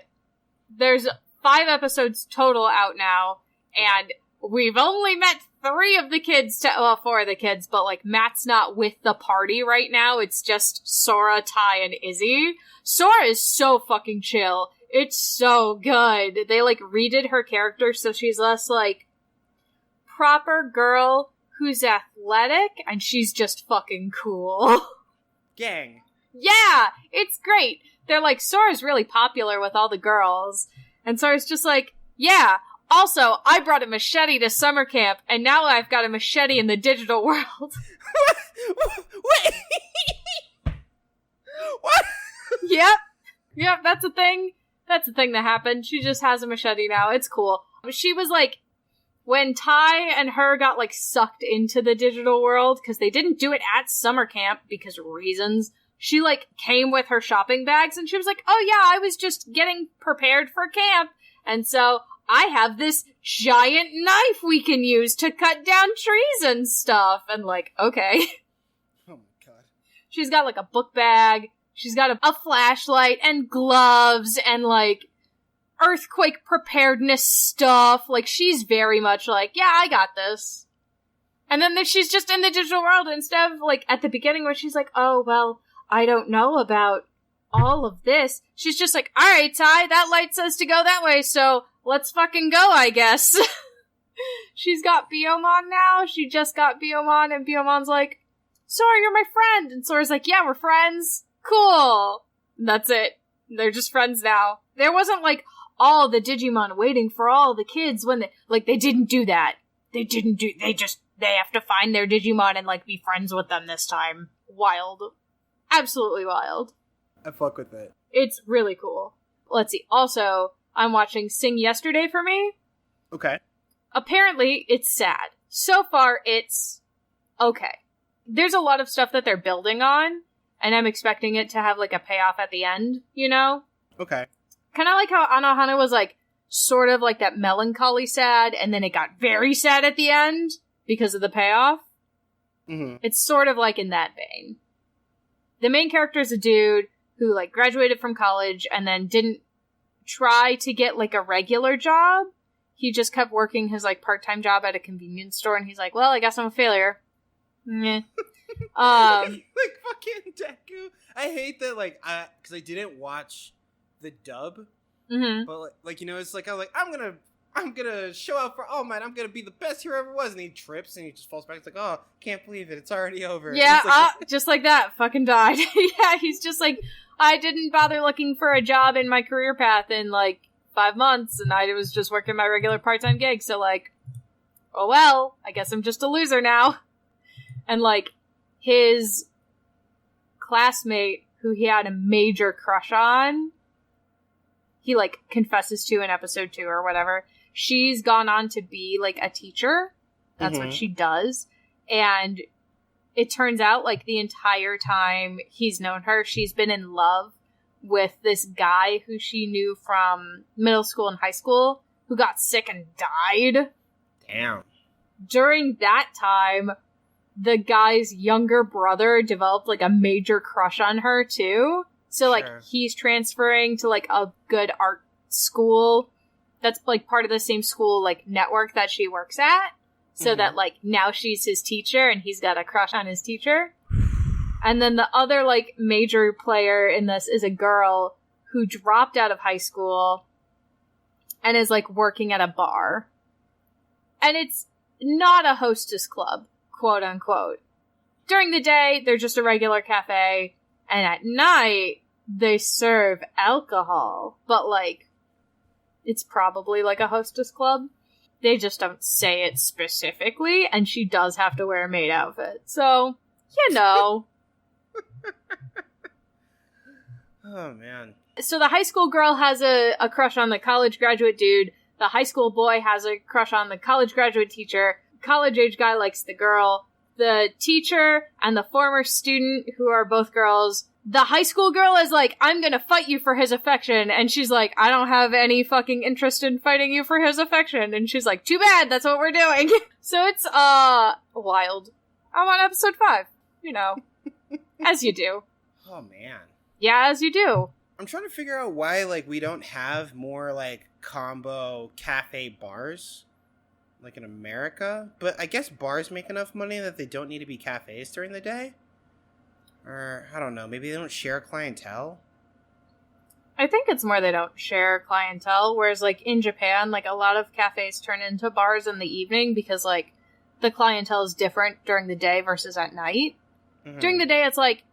There's 5 episodes total out now, and we've only met 4 of the kids, but, like, Matt's not with the party right now. It's just Sora, Ty, and Izzy. Sora is so fucking chill. It's so good. They, like, redid her character so she's less, like, proper girl who's athletic, and she's just fucking cool. Gang. Yeah, it's great. They're like, Sora's really popular with all the girls. And Sora's just like, yeah, also, I brought a machete to summer camp, and now I've got a machete in the digital world. Wait! What? Yep, that's a thing. That's a thing that happened. She just has a machete now. It's cool. She was like, when Ty and her got, like, sucked into the digital world, because they didn't do it at summer camp because of reasons, she, like, came with her shopping bags, and she was like, oh yeah, I was just getting prepared for camp, and so I have this giant knife we can use to cut down trees and stuff, and, like, okay. Oh my god. She's got, like, a book bag, she's got a flashlight, and gloves, and, like, earthquake preparedness stuff. Like, she's very much like, yeah, I got this. And then she's just in the digital world instead of, like, at the beginning where she's like, oh, well, I don't know about all of this. She's just like, alright, Ty, that light says to go that way, so let's fucking go, I guess. She's got Biomon now. She just got Biomon, and Biomon's like, Sora, you're my friend. And Sora's like, yeah, we're friends. Cool. And that's it. They're just friends now. There wasn't, like, all the Digimon waiting for all the kids when they didn't do that. They have to find their Digimon and, like, be friends with them this time. Wild. Absolutely wild. I fuck with it. It's really cool. Let's see. Also, I'm watching Sing Yesterday for Me. Okay. Apparently, it's sad. So far, it's okay. There's a lot of stuff that they're building on, and I'm expecting it to have, like, a payoff at the end, you know? Okay. Kind of like how Anohana was, like, sort of like that melancholy sad, and then it got very sad at the end because of the payoff. Mm-hmm. It's sort of like in that vein. The main character is a dude who, like, graduated from college and then didn't try to get, like, a regular job. He just kept working his, like, part-time job at a convenience store, and he's like, well, I guess I'm a failure. Meh. Like fucking Deku. I hate that, like, because I didn't watch the dub, but like you know, it's like I'm gonna show up for All Might. I'm gonna be the best hero ever was, and he trips and he just falls back. It's like, oh, can't believe it. It's already over. Yeah, like, just like that, fucking died. Yeah, he's just like, I didn't bother looking for a job in my career path in like 5 months, and I was just working my regular part-time gig. So like, oh well, I guess I'm just a loser now. And like, his classmate, who he had a major crush on, he, like, confesses to in episode 2 or whatever, she's gone on to be, like, a teacher. That's what she does. And it turns out, like, the entire time he's known her, she's been in love with this guy who she knew from middle school and high school, who got sick and died. Damn. During that time, the guy's younger brother developed, like, a major crush on her, too. So, like, he's transferring to, like, a good art school that's, like, part of the same school, like, network that she works at. So that, like, now she's his teacher, and he's got a crush on his teacher. And then the other, like, major player in this is a girl who dropped out of high school and is, like, working at a bar. And it's not a hostess club, quote unquote. During the day, they're just a regular cafe, and at night, they serve alcohol. But, like, it's probably like a hostess club. They just don't say it specifically, and she does have to wear a maid outfit. So, you know. Oh, man. So the high school girl has a crush on the college graduate dude. The high school boy has a crush on the college graduate teacher. College-age guy likes the girl. The teacher and the former student, who are both girls, the high school girl is like, I'm gonna fight you for his affection, and she's like, I don't have any fucking interest in fighting you for his affection, and she's like, too bad, that's what we're doing. So it's, wild. I'm on episode 5, you know, as you do. Oh, man. Yeah, as you do. I'm trying to figure out why, like, we don't have more, like, combo cafe bars. like in America, but I guess bars make enough money that they don't need to be cafes during the day. Or, I don't know, maybe they don't share clientele? I think it's more they don't share clientele, whereas, like, in Japan, like, a lot of cafes turn into bars in the evening because, like, the clientele is different during the day versus at night. Mm-hmm. During the day, it's, like,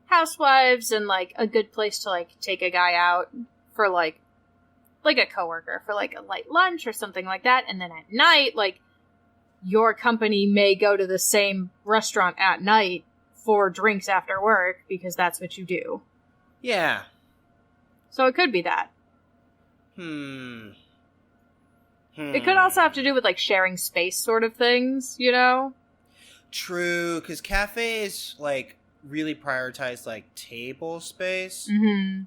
housewives and, like, a good place to, like, take a guy out for, like a coworker for, like, a light lunch or something like that. And then at night, like, your company may go to the same restaurant at night for drinks after work because that's what you do. Yeah. So it could be that. It could also have to do with, like, sharing space sort of things, you know? True, because cafes, like, really prioritize, like, table space, Mm-hmm.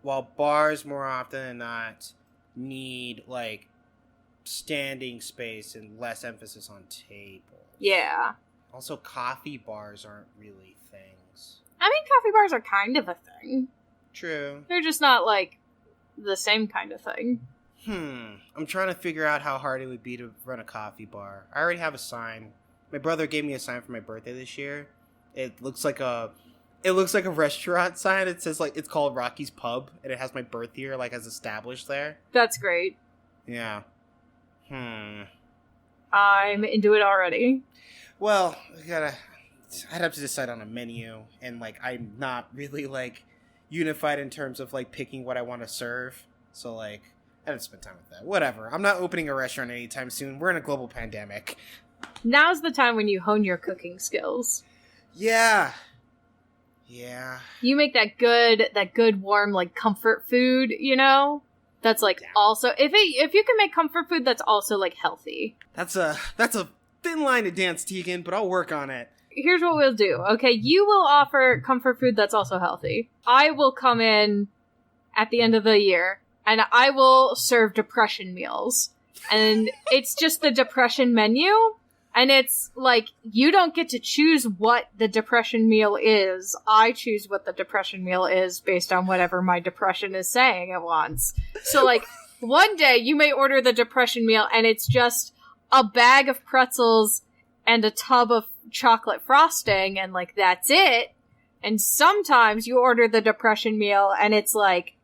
while bars, more often than not, need, like, standing space and less emphasis on tables. Yeah. Also, coffee bars aren't really things. I mean, coffee bars are kind of a thing. True. They're just not, like, the same kind of thing. I'm trying to figure out how hard it would be to run a coffee bar. I already have a sign. My brother gave me a sign for my birthday this year. It looks like a restaurant sign. It says, like, it's called Rocky's Pub, and it has my birth year, like, as established there. That's great. Yeah. I'm into it already. Well, I'd have to decide on a menu, and, like, I'm not really, like, unified in terms of, like, picking what I want to serve. So, like, I have to spend time with that. Whatever. I'm not opening a restaurant anytime soon. We're in a global pandemic. Now's the time when you hone your cooking skills. Yeah. You make that good warm, like, comfort food, you know? That's, like, also, if you can make comfort food that's also, like, healthy. That's a thin line to dance, Tegan, but I'll work on it. Here's what we'll do, okay? You will offer comfort food that's also healthy. I will come in at the end of the year, and I will serve depression meals. And it's just the depression menu, and it's, like, you don't get to choose what the depression meal is. I choose what the depression meal is based on whatever my depression is saying it wants. So, like, one day you may order the depression meal, and it's just a bag of pretzels and a tub of chocolate frosting, and, like, that's it. And sometimes you order the depression meal, and it's, like,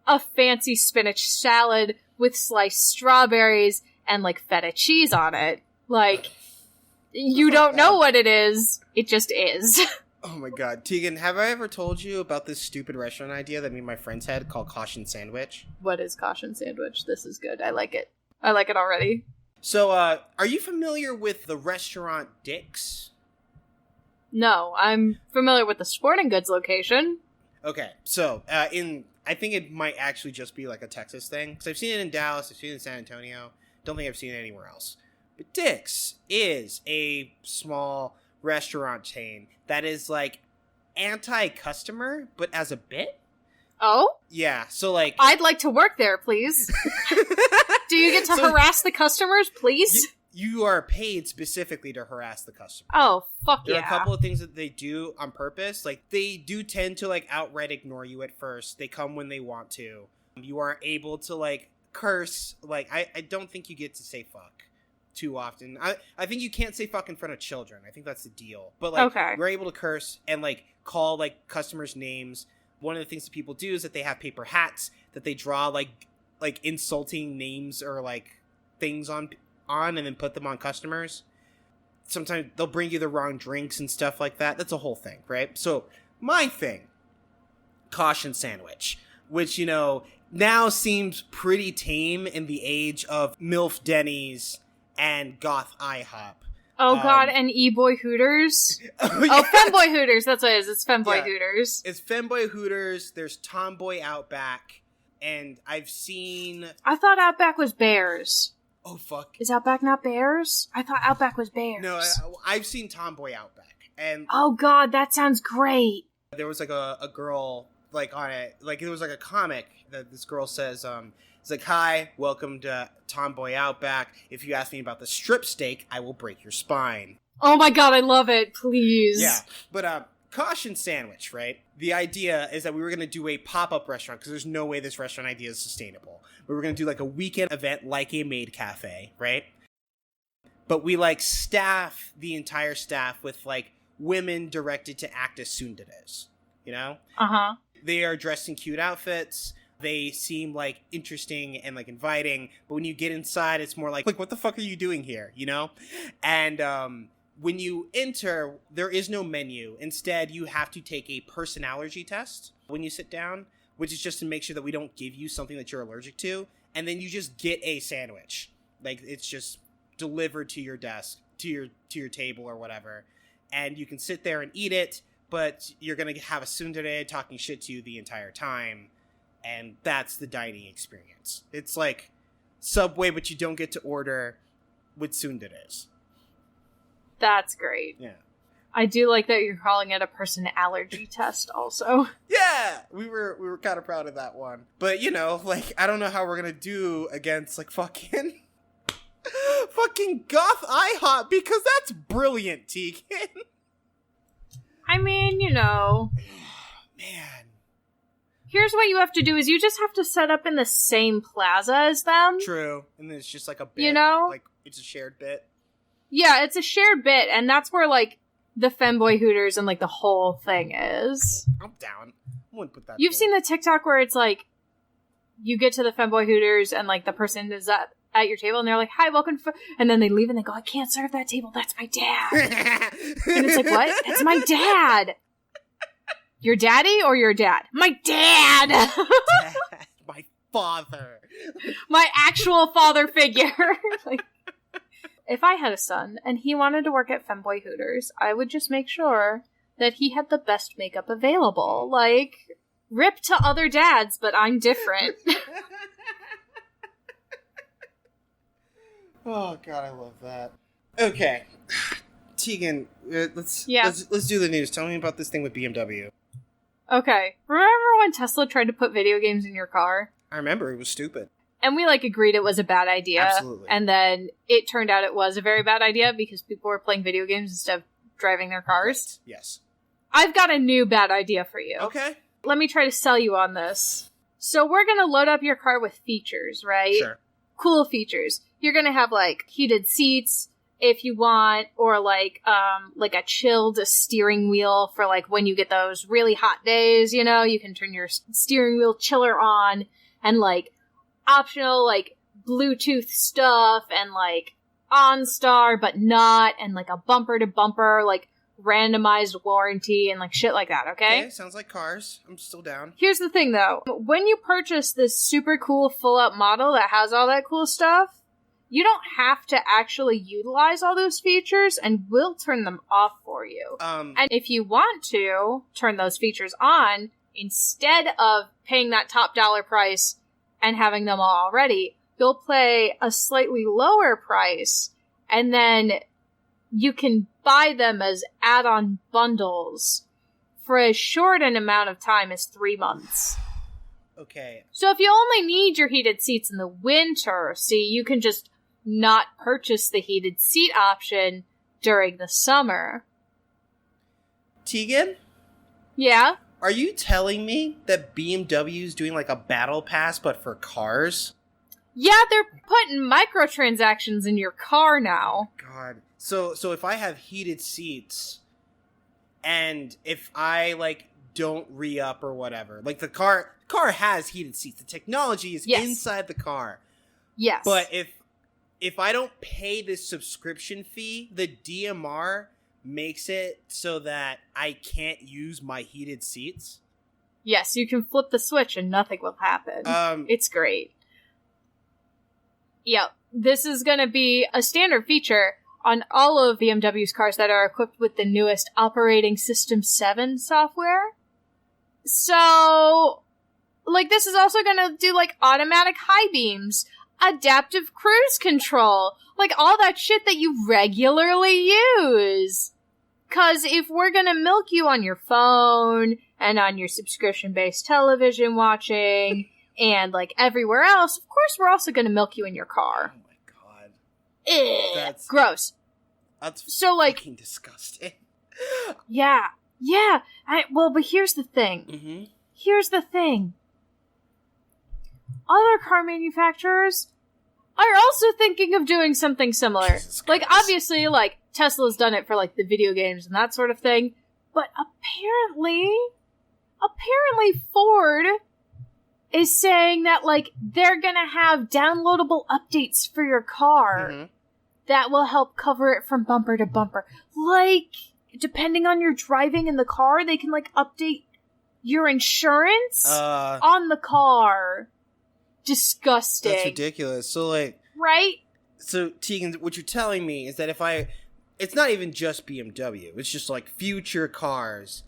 a fancy spinach salad with sliced strawberries and, like, feta cheese on it. Like, you don't know what it is. It just is. Oh my god. Tegan, have I ever told you about this stupid restaurant idea that me and my friends had called Caution Sandwich? What is Caution Sandwich? This is good. I like it. I like it already. So, are you familiar with the restaurant Dick's? No, I'm familiar with the sporting goods location. Okay, so, I think it might actually just be, like, a Texas thing, because I've seen it in Dallas, I've seen it in San Antonio, don't think I've seen it anywhere else. But Dick's is a small restaurant chain that is, like, anti-customer, but as a bit. Oh? Yeah, so, like... I'd like to work there, please. Do you get to harass the customers, please? You are paid specifically to harass the customer. Oh, fuck yeah. There are a couple of things that they do on purpose. Like, they do tend to, like, outright ignore you at first. They come when they want to. You aren't able to, like, curse. Like, I don't think you get to say fuck too often. I think you can't say fuck in front of children. I think that's the deal. But, like, okay. You're able to curse and, like, call, like, customers' names. One of the things that people do is that they have paper hats that they draw, like insulting names or, like, things on and then put them on customers. Sometimes they'll bring you the wrong drinks and stuff like that. That's a whole thing, right? So my thing, Caution Sandwich, which, you know, now seems pretty tame in the age of MILF Denny's and Goth IHOP. Oh god, and E-Boy Hooters? Oh, yeah. Oh, Femboy Hooters, that's what it is. It's Femboy Hooters. It's Femboy Hooters, there's Tomboy Outback, and I've seen... I thought Outback was Bears. Oh, fuck. Is Outback not Bears? I thought Outback was Bears. No, I've seen Tomboy Outback. And oh, God, that sounds great. There was, like, a girl, like, on it. Like, it was, like, a comic that this girl says, it's like, hi, welcome to Tomboy Outback. If you ask me about the strip steak, I will break your spine. Oh, my God, I love it. Please. Yeah, but, Caution Sandwich, right? The idea is that we were going to do a pop-up restaurant because there's no way this restaurant idea is sustainable. We were going to do like a weekend event like a maid cafe, right? but we like staff the entire staff with like women directed to act as tsunderes, you know? Uh-huh. They are dressed in cute outfits. They seem like interesting and like inviting, but when you get inside, it's more like what the fuck are you doing here, you know? And when you enter, there is no menu. Instead, you have to take a person allergy test when you sit down, which is just to make sure that we don't give you something that you're allergic to, and then you just get a sandwich. Like, it's just delivered to your desk, to your table or whatever, and you can sit there and eat it, but you're gonna have a tsundere talking shit to you the entire time. And that's the dining experience. It's like Subway, but you don't get to order with tsunderes. That's great. Yeah. I do like that you're calling it a person allergy test also. Yeah! We were kind of proud of that one. But, you know, like, I don't know how we're gonna do against, like, fucking goth IHOP, because that's brilliant, Tegan. I mean, you know. Man. Here's what you have to do is you just have to set up in the same plaza as them. True. And then it's just like a bit. You know? Like, it's a shared bit. Yeah, it's a shared bit, and that's where, like, the Femboy Hooters and, like, the whole thing is. I'm down. I wouldn't put that You've seen the TikTok where it's, like, you get to the Femboy Hooters, and, like, the person is at your table, and they're like, hi, welcome to... And then they leave, and they go, I can't serve that table, that's my dad. And it's like, what? That's my dad! Your daddy or your dad? My dad! Dad, my father. My actual father figure. Like, if I had a son and he wanted to work at Femboy Hooters, I would just make sure that he had the best makeup available. Like, rip to other dads, but I'm different. Oh god, I love that. Okay. Tegan, let's do the news. Tell me about this thing with BMW. Okay. Remember when Tesla tried to put video games in your car? I remember, it was stupid. And we, like, agreed it was a bad idea. Absolutely. And then it turned out it was a very bad idea because people were playing video games instead of driving their cars. Right. Yes. I've got a new bad idea for you. Okay. Let me try to sell you on this. So we're going to load up your car with features, right? Sure. Cool features. You're going to have, like, heated seats if you want, or, like a chilled steering wheel for, like, when you get those really hot days, you know? You can turn your steering wheel chiller on, and, like, optional, like, Bluetooth stuff, and, like, OnStar, but not, and, like, a bumper-to-bumper, like, randomized warranty, and, like, shit like that, okay? Sounds like cars. I'm still down. Here's the thing, though. When you purchase this super cool full-up model that has all that cool stuff, you don't have to actually utilize all those features, and we'll turn them off for you. And if you want to turn those features on, instead of paying that top dollar price and having them all already, you'll pay a slightly lower price, and then you can buy them as add-on bundles for as short an amount of time as 3 months. Okay. So if you only need your heated seats in the winter, see, you can just not purchase the heated seat option during the summer. Tegan? Yeah? Are you telling me that BMW is doing like a battle pass but for cars? Yeah, they're putting microtransactions in your car now. God. So if I have heated seats and if I like don't re-up or whatever, like the car has heated seats. The technology is inside the car. Yes. But if I don't pay this subscription fee, the DMR makes it so that I can't use my heated seats. Yes, you can flip the switch and nothing will happen. It's great. Yep. This is going to be a standard feature on all of BMW's cars that are equipped with the newest operating system 7 software. So, like, this is also going to do, like, automatic high beams, adaptive cruise control, like, all that shit that you regularly use. 'Cause if we're gonna milk you on your phone, and on your subscription-based television watching, and, like, everywhere else, of course we're also gonna milk you in your car. Oh my god. That's gross. That's so, like, fucking disgusting. Yeah. But here's the thing. Mm-hmm. Here's the thing. Other car manufacturers are also thinking of doing something similar. Like, obviously, Tesla's done it for, the video games and that sort of thing, but apparently Ford is saying that, they're gonna have downloadable updates for your car that will help cover it from bumper to bumper. Depending on your driving in the car, they can, update your insurance on the car. Disgusting. That's ridiculous. So, right? So, Tegan, what you're telling me is that it's not even just BMW, it's just, future cars.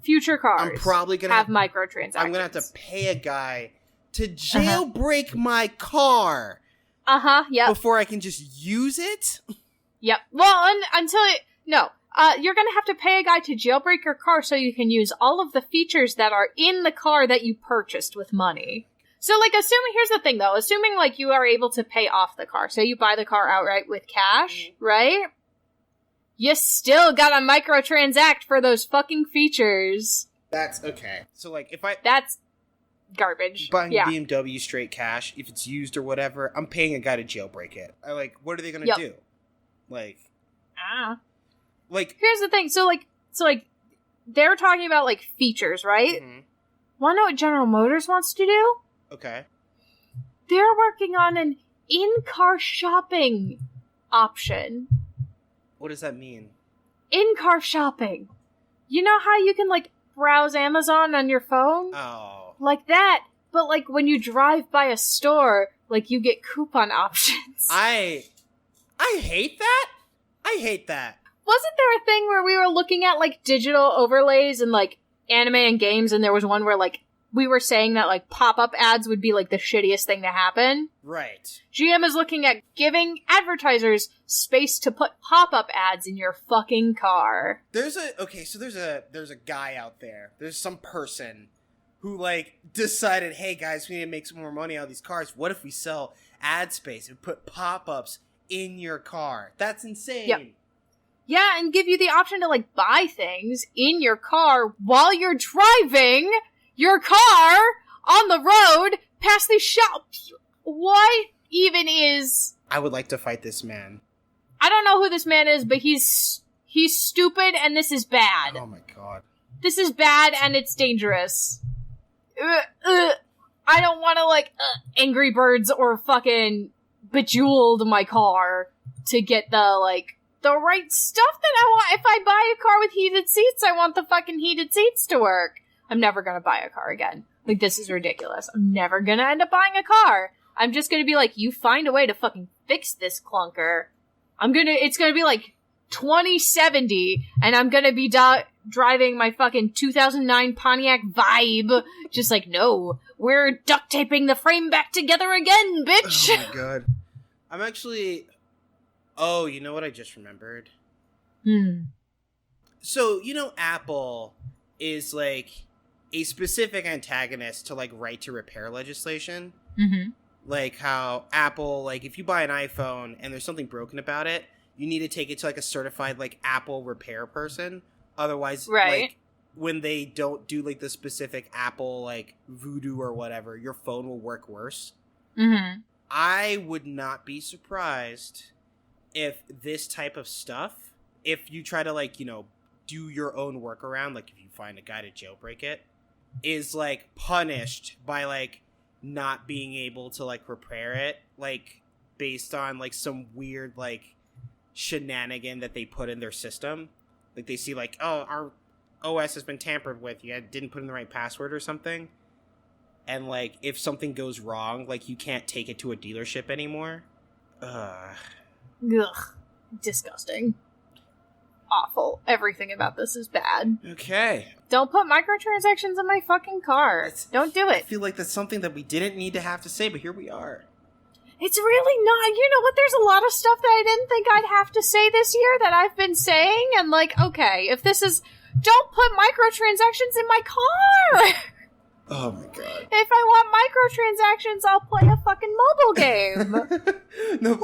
Future cars. I'm probably gonna have microtransactions. I'm gonna have to pay a guy to jailbreak my car. Yep. Before I can just use it? Yep. Well, no. You're gonna have to pay a guy to jailbreak your car so you can use all of the features that are in the car that you purchased with money. So, here's the thing, though. Assuming, you are able to pay off the car. So you buy the car outright with cash, right? You still gotta microtransact for those fucking features. That's okay. So, That's garbage. Buying BMW straight cash, if it's used or whatever, I'm paying a guy to jailbreak it. What are they gonna do? Here's the thing. So, they're talking about, features, right? Mm-hmm. Wanna know what General Motors wants to do? Okay. They're working on an in-car shopping option. What does that mean? In-car shopping. You know how you can, browse Amazon on your phone? Oh. Like that, but, when you drive by a store, you get coupon options. I hate that. I hate that. Wasn't there a thing where we were looking at, digital overlays and, anime and games, and there was one where, we were saying that, pop-up ads would be, the shittiest thing to happen? Right. GM is looking at giving advertisers space to put pop-up ads in your fucking car. There's a guy out there. There's some person who, decided, hey, guys, we need to make some more money out of these cars. What if we sell ad space and put pop-ups in your car? That's insane. Yep. Yeah, and give you the option to, buy things in your car while you're driving your car on the road past these shops. What even is... I would like to fight this man. I don't know who this man is, but he's stupid and this is bad. Oh my god. This is bad and it's dangerous. I don't want to, Angry Birds or fucking Bejeweled my car to get the right stuff that I want. If I buy a car with heated seats, I want the fucking heated seats to work. I'm never gonna buy a car again. This is ridiculous. I'm never gonna end up buying a car. I'm just gonna be you find a way to fucking fix this clunker. It's gonna be 2070, and I'm gonna be driving my fucking 2009 Pontiac Vibe. Just no, we're duct taping the frame back together again, bitch! Oh my god. I'm actually... Oh, you know what I just remembered? So, Apple is, a specific antagonist to, right to repair legislation. Mm-hmm. How Apple, if you buy an iPhone and there's something broken about it, you need to take it to, a certified, Apple repair person. Otherwise, right. When they don't do, the specific Apple, voodoo or whatever, your phone will work worse. Mm-hmm. I would not be surprised if this type of stuff, if you try to, do your own workaround, if you find a guy to jailbreak it, is, punished by, not being able to, repair it, based on, some weird, shenanigan that they put in their system. They see, oh, our OS has been tampered with, you didn't put in the right password or something. And, if something goes wrong, you can't take it to a dealership anymore. Ugh. Disgusting. Awful. Everything about this is bad. Okay. Don't put microtransactions in my fucking car. Don't do it. I feel that's something that we didn't need to have to say, but here we are. It's really not. You know what? There's a lot of stuff that I didn't think I'd have to say this year that I've been saying, and okay, if this is... Don't put microtransactions in my car! Oh my god. If I want microtransactions, I'll play a fucking mobile game. No.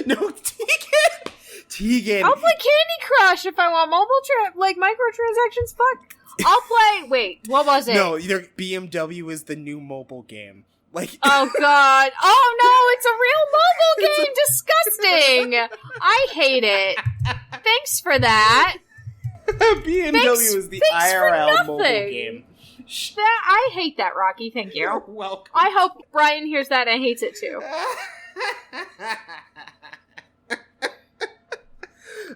No, Tegan! I'll play Candy Crush if I want microtransactions. Fuck. I'll play... Wait, what was it? No, either BMW is the new mobile game. Like, oh god. Oh no, it's a real mobile game. Disgusting. I hate it. Thanks for that. BMW was the IRL mobile game. I hate that, Rocky. Thank you. You're welcome. I hope Brian hears that and hates it too.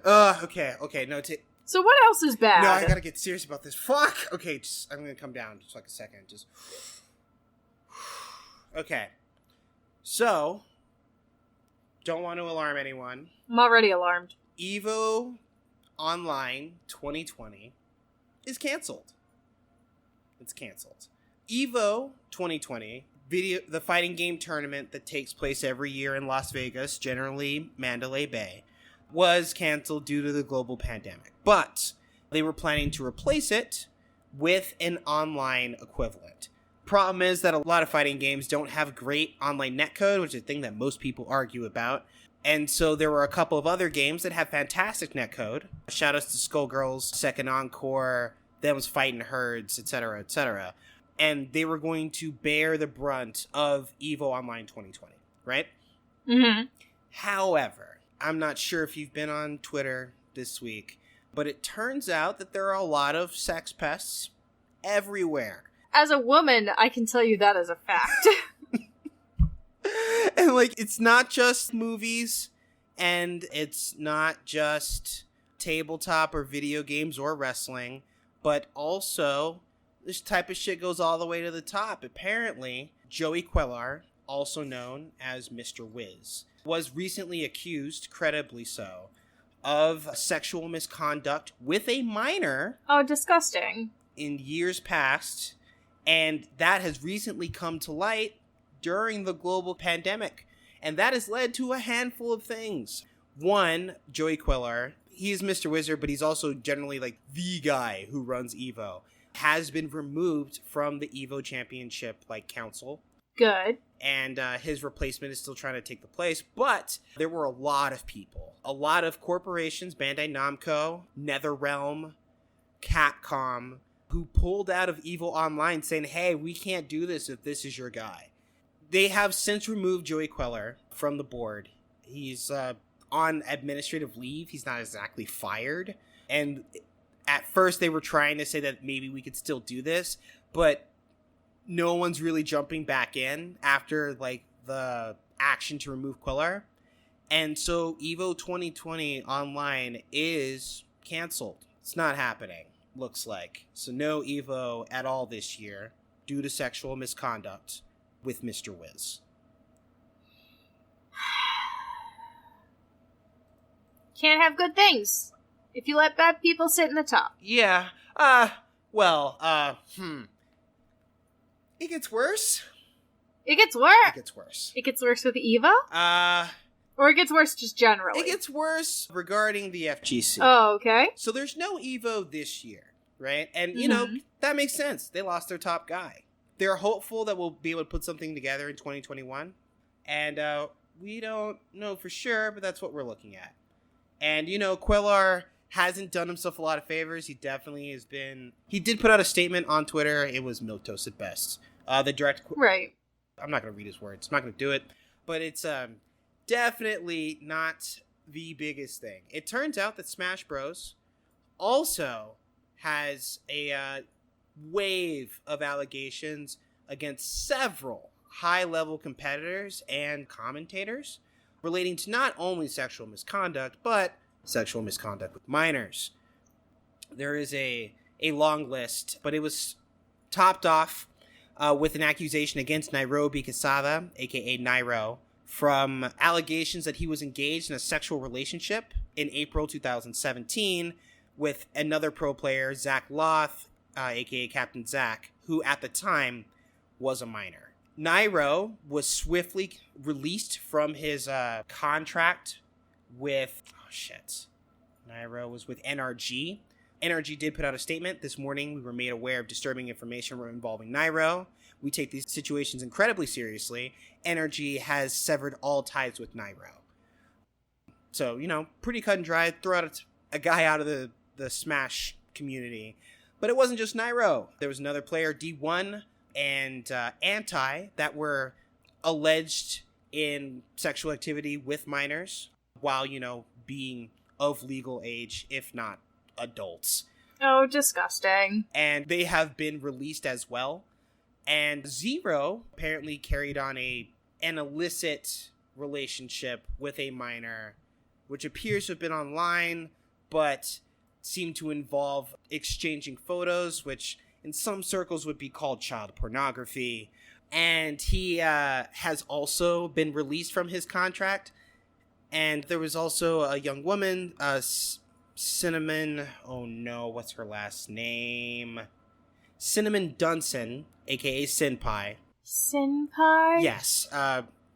Okay. No, so what else is bad? No, I gotta get serious about this. Fuck. Okay, I'm gonna come down just like a second. Okay. So, don't want to alarm anyone. I'm already alarmed. EVO Online 2020 is canceled. It's canceled. EVO 2020, the fighting game tournament that takes place every year in Las Vegas, generally Mandalay Bay, was canceled due to the global pandemic. But they were planning to replace it with an online equivalent. Problem is that a lot of fighting games don't have great online netcode, which is a thing that most people argue about. And so there were a couple of other games that have fantastic netcode. Shoutouts to Skullgirls, Second Encore, Them's Fighting Herds, etc., etc. And they were going to bear the brunt of EVO Online 2020, right? Mm-hmm. However, I'm not sure if you've been on Twitter this week, but it turns out that there are a lot of sex pests everywhere. As a woman, I can tell you that as a fact. And, like, it's not just movies, and it's not just tabletop or video games or wrestling, but also this type of shit goes all the way to the top. Apparently, Joey Quellar, also known as Mr. Wiz, was recently accused, credibly so, of sexual misconduct with a minor. Oh, disgusting. In years past, and that has recently come to light during the global pandemic. And that has led to a handful of things. One, Joey Quellar, he is Mr. Wizard, but he's also generally like the guy who runs EVO, has been removed from the EVO Championship council. Good. And his replacement is still trying to take the place. But there were a lot of people, a lot of corporations, Bandai Namco, NetherRealm, Capcom, who pulled out of EVO Online saying, hey, we can't do this if this is your guy. They have since removed Joey Quellar from the board. He's on administrative leave. He's not exactly fired. And at first they were trying to say that maybe we could still do this, but no one's really jumping back in after the action to remove Quellar. And so EVO 2020 Online is canceled. It's not happening, looks like. So no EVO at all this year due to sexual misconduct with Mr. Wiz. Can't have good things if you let bad people sit in the top. Yeah. It gets worse. It gets worse. It gets worse. It gets worse with EVO? Or it gets worse just generally? It gets worse regarding the FGC. Oh, okay. So there's no EVO this year, right? And, you know, that makes sense. They lost their top guy. They're hopeful that we'll be able to put something together in 2021. And we don't know for sure, but that's what we're looking at. And, you know, Quellar hasn't done himself a lot of favors. He definitely has been... He did put out a statement on Twitter. It was milquetoast at best. The direct... Right. I'm not going to read his words. I'm not going to do it. But it's definitely not the biggest thing. It turns out that Smash Bros. Also has a wave of allegations against several high-level competitors and commentators relating to not only sexual misconduct, but sexual misconduct with minors. There is a long list, but it was topped off with an accusation against Nairobi Kasava, aka Nairo, from allegations that he was engaged in a sexual relationship in April 2017 with another pro player, Zach Loth, aka Captain Zach, who at the time was a minor. Nairo was swiftly released from his contract with... Nairo was with NRG. NRG did put out a statement. This morning, we were made aware of disturbing information involving Nairo. We take these situations incredibly seriously. NRG has severed all ties with Nairo. So, you know, pretty cut and dry. Throw out a guy out of the Smash community. But it wasn't just Nairo. There was another player, D1, and anti that were alleged in sexual activity with minors while, being of legal age, if not adults. Oh, disgusting. And they have been released as well. And Zero apparently carried on an illicit relationship with a minor, which appears to have been online, but seemed to involve exchanging photos, which in some circles would be called child pornography. And he has also been released from his contract. And there was also a young woman, Cinnamon, oh no, what's her last name? Cinnamon Dunson, aka Senpai. Senpai? Yes,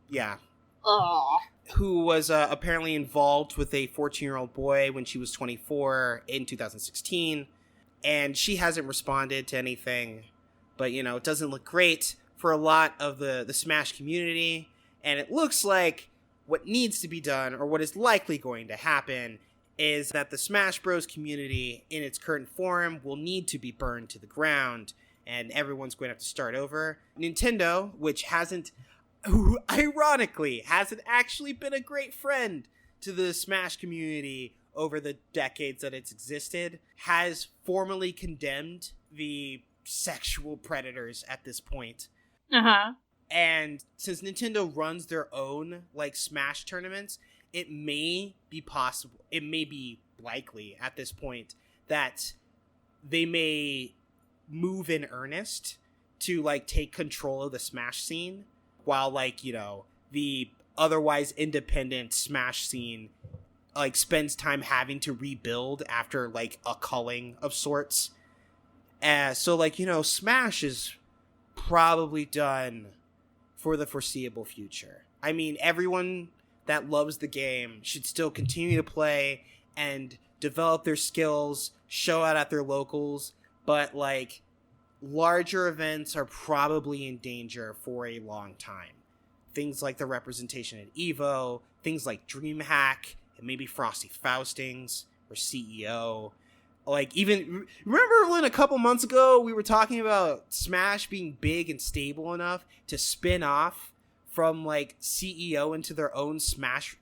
yeah. Oh. Who was apparently involved with a 14-year-old boy when she was 24 in 2016. And she hasn't responded to anything. But, it doesn't look great for a lot of the Smash community. And it looks like what needs to be done, or what is likely going to happen, is that the Smash Bros. Community in its current form will need to be burned to the ground, and everyone's going to have to start over. Nintendo, who ironically hasn't actually been a great friend to the Smash community over the decades that it's existed, has formally condemned the sexual predators at this point. Uh-huh. And since Nintendo runs their own, Smash tournaments, it may be likely at this point that they may move in earnest to, take control of the Smash scene, while, the otherwise independent Smash scene, spends time having to rebuild after, a culling of sorts. So, Smash is probably done for the foreseeable future. I mean, everyone that loves the game should still continue to play and develop their skills, show out at their locals, but, larger events are probably in danger for a long time. Things like the representation at EVO, things like DreamHack, and maybe Frosty Faustings, or CEO. Even, remember when a couple months ago we were talking about Smash being big and stable enough to spin off from, CEO into their own Smash,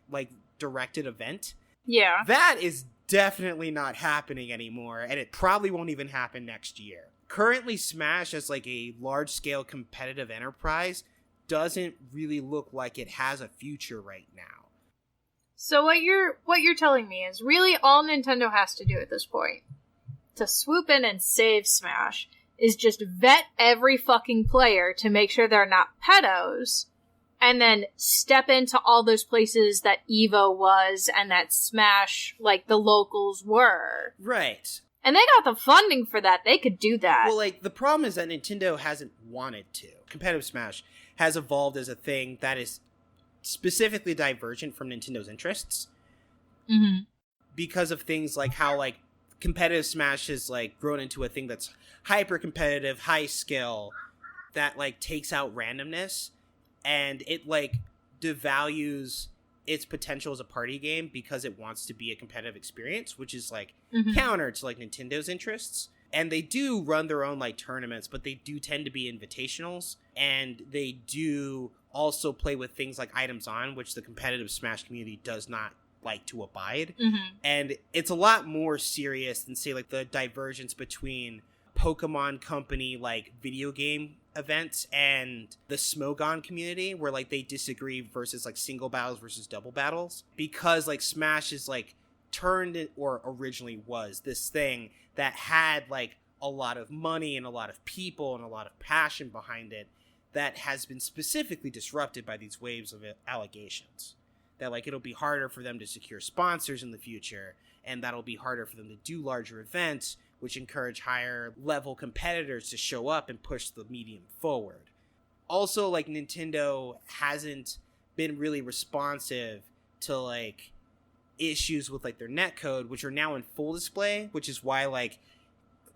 directed event? Yeah. That is definitely not happening anymore, and it probably won't even happen next year. Currently, Smash as, a large-scale competitive enterprise doesn't really look like it has a future right now. So what you're telling me is really all Nintendo has to do at this point to swoop in and save Smash is just vet every fucking player to make sure they're not pedos, and then step into all those places that EVO was and that Smash, the locals were. Right. And they got the funding for that. They could do that. Well, the problem is that Nintendo hasn't wanted to. Competitive Smash has evolved as a thing that is specifically divergent from Nintendo's interests. Mm-hmm. Because of things like how, competitive Smash has, grown into a thing that's hyper-competitive, high-skill, that, takes out randomness, and it, devalues its potential as a party game because it wants to be a competitive experience, which is, mm-hmm. counter to, Nintendo's interests. And they do run their own, tournaments, but they do tend to be invitationals, and they do also play with things like items on, which the competitive Smash community does not like to abide. Mm-hmm. And it's a lot more serious than, say, the divergence between Pokemon Company, video game events and the Smogon community, where, they disagree versus, single battles versus double battles. Because, Smash is, turned it, or originally was, this thing that had, a lot of money and a lot of people and a lot of passion behind it, that has been specifically disrupted by these waves of allegations. That, it'll be harder for them to secure sponsors in the future, and that'll be harder for them to do larger events, which encourage higher level competitors to show up and push the medium forward. Also, Nintendo hasn't been really responsive to, issues with, their netcode, which are now in full display, which is why,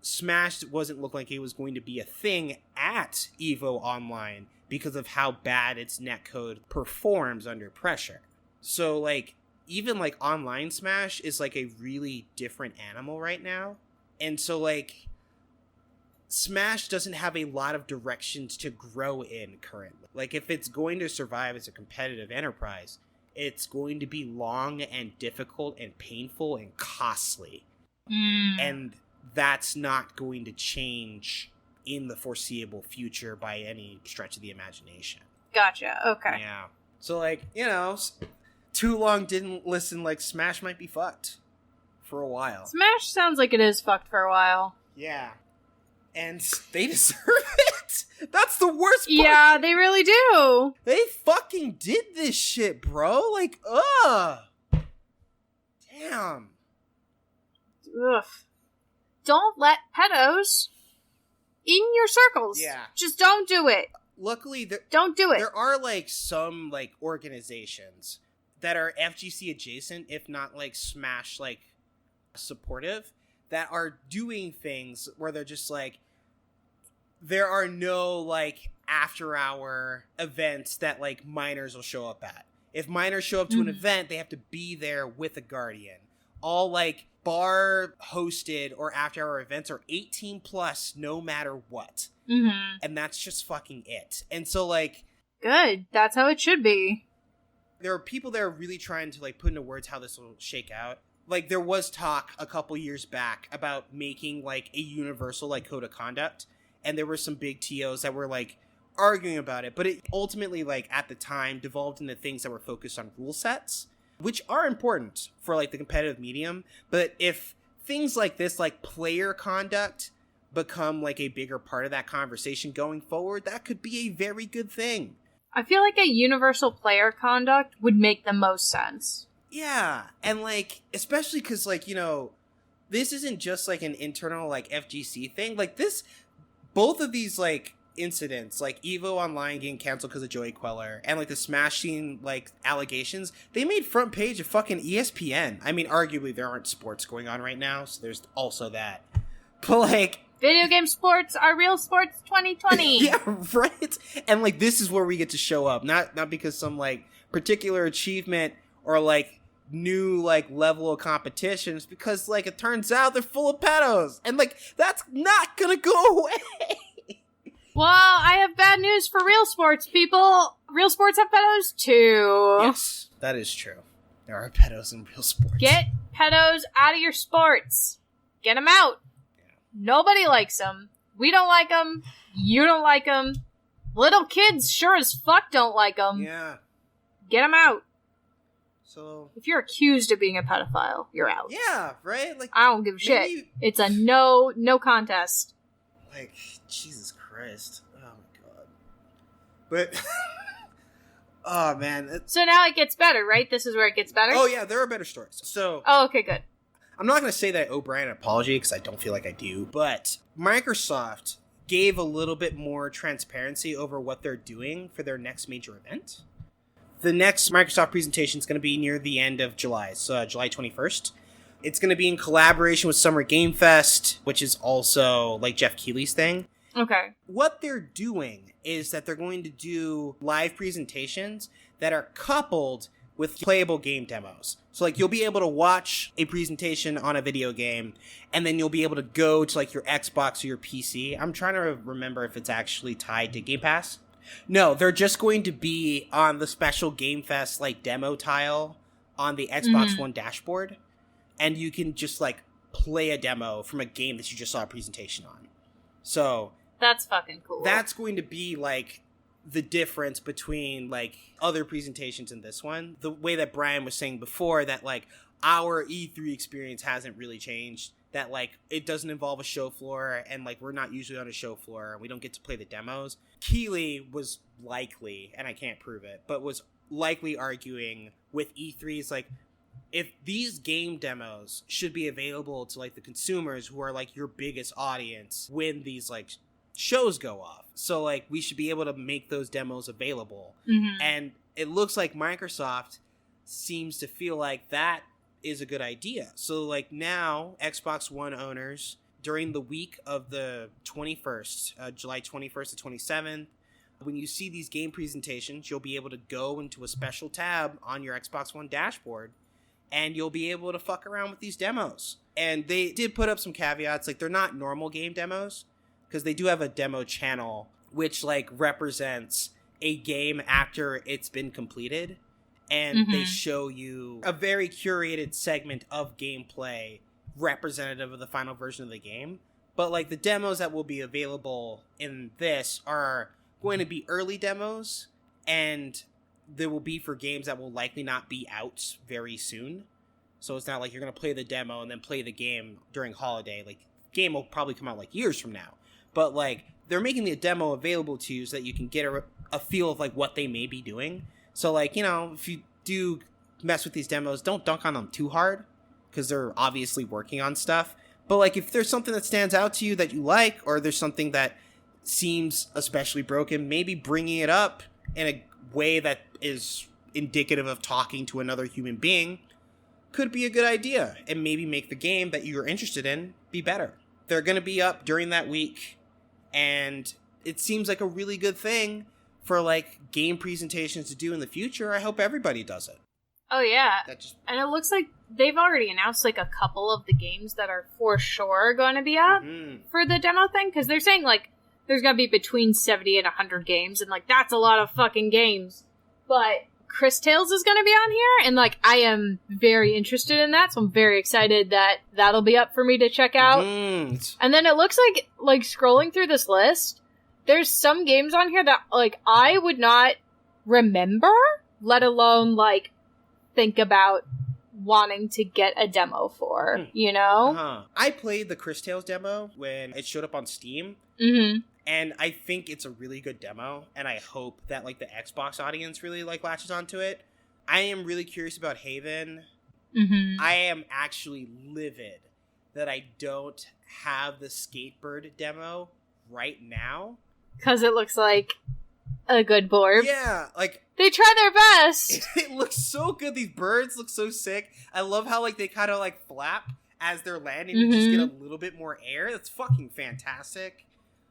Smash wasn't look like it was going to be a thing at EVO Online because of how bad its netcode performs under pressure. So, even, online Smash is, a really different animal right now. And so, Smash doesn't have a lot of directions to grow in currently. Like, if it's going to survive as a competitive enterprise, it's going to be long and difficult and painful and costly. And that's not going to change in the foreseeable future by any stretch of the imagination. Gotcha. Okay. Yeah. So, like, too long didn't listen, like, Smash might be fucked for a while. Smash sounds like it is fucked for a while. Yeah. And they deserve it. That's the worst part. Yeah, they really do. They fucking did this shit, bro. Like, ugh. Damn. Ugh. Don't let pedos in your circles. Yeah. Just don't do it. Luckily, don't do it. There are, like, some, like, organizations that are FGC adjacent, if not, like, Smash, like, supportive, that are doing things where they're just, like, there are no, like, after-hour events that, like, minors will show up at. If minors show up to an event, they have to be there with a guardian. All, like, bar-hosted or after-hour events are 18 plus no matter what. And that's just fucking it. And so, like... Good. That's how it should be. There are people that are really trying to, like, put into words how this will shake out. Like, there was talk a couple years back about making, like, a universal, like, code of conduct. And there were some big TOs that were, like, arguing about it. But it ultimately, like, at the time, devolved into things that were focused on rule sets, which are important for, like, the competitive medium. But if things like this, like, player conduct, become, like, a bigger part of that conversation going forward, that could be a very good thing. I feel like a universal player conduct would make the most sense. Yeah, and, like, especially because, like, this isn't just, like, an internal, like, FGC thing. Like, both of these, like, incidents, like EVO Online getting canceled because of Joey Queller, and, like, the Smash Scene, like, allegations, they made front page of fucking ESPN. I mean, arguably there aren't sports going on right now, so there's also that. But, like... Video game sports are real sports 2020. Yeah, right? And, like, this is where we get to show up. Not because some, like, particular achievement or, like, new, like, level of competition. It's because, like, it turns out they're full of pedos. And, like, that's not gonna go away. Well, I have bad news for real sports, people. Real sports have pedos, too. Yes, that is true. There are pedos in real sports. Get pedos out of your sports. Get them out. Nobody likes them. We don't like them. You don't like them. Little kids sure as fuck don't like them. Yeah. Get them out. So... If you're accused of being a pedophile, you're out. Yeah, right? Like, I don't give a shit. It's a no contest. Like, Jesus Christ. Oh my god. But... oh, man. So now it gets better, right? This is where it gets better? Oh, yeah, there are better stories. So... Oh, okay, good. I'm not going to say that I owe Brian an apology, because I don't feel like I do, but Microsoft gave a little bit more transparency over what they're doing for their next major event. The next Microsoft presentation is going to be near the end of July, so July 21st. It's going to be in collaboration with Summer Game Fest, which is also, like, Jeff Keighley's thing. Okay. What they're doing is that they're going to do live presentations that are coupled with playable game demos. So, like, you'll be able to watch a presentation on a video game, and then you'll be able to go to, like, your Xbox or your PC. I'm trying to remember if it's actually tied to Game Pass. No, they're just going to be on the special Game Fest, like, demo tile on the Xbox One dashboard, and you can just, like, play a demo from a game that you just saw a presentation on. So... That's fucking cool. That's going to be, like... the difference between, like, other presentations and this one. The way that Brian was saying before, that, like, our E3 experience hasn't really changed. That, like, it doesn't involve a show floor, and, like, we're not usually on a show floor, and we don't get to play the demos. Keighley was likely, and I can't prove it, but was likely arguing with E3's, like, if these game demos should be available to, like, the consumers who are, like, your biggest audience when these, like, shows go off. So, like, we should be able to make those demos available. And it looks like Microsoft seems to feel like that is a good idea. So, like, now Xbox One owners, during the week of the 21st, July 21st to 27th, when you see these game presentations, you'll be able to go into a special tab on your Xbox One dashboard, and you'll be able to fuck around with these demos. And they did put up some caveats, like, they're not normal game demos, because they do have a demo channel which like represents a game after it's been completed, and they show you a very curated segment of gameplay representative of the final version of the game. But like the demos that will be available in this are going to be early demos, and they will be for games that will likely not be out very soon. So it's not like you're going to play the demo and then play the game during holiday. Like, game will probably come out like years from now. But like, they're making the demo available to you so that you can get a feel of like what they may be doing. So like, you know, if you do mess with these demos, don't dunk on them too hard, because they're obviously working on stuff. But like, if there's something that stands out to you that you like, or there's something that seems especially broken, maybe bringing it up in a way that is indicative of talking to another human being could be a good idea, and maybe make the game that you're interested in be better. They're going to be up during that week, and it seems like a really good thing for like game presentations to do in the future. I hope everybody does it. Oh yeah. And it looks like they've already announced like a couple of the games that are for sure going to be up for the demo thing, because they're saying like there's going to be between 70 and 100 games, and like that's a lot of fucking games. But Chris Tales is going to be on here, and like I am very interested in that, so I'm very excited that that'll be up for me to check out. And then it looks like scrolling through this list, there's some games on here that like I would not remember, let alone like think about wanting to get a demo for, you know? I played the Chris Tales demo when it showed up on Steam. And I think it's a really good demo, and I hope that like the Xbox audience really like latches onto it. I am really curious about Haven. I am actually livid that I don't have the Skatebird demo right now, because it looks like a good board. Yeah, like they try their best. It looks so good. These birds look so sick. I love how like they kind of like flap as they're landing to just get a little bit more air. That's fucking fantastic.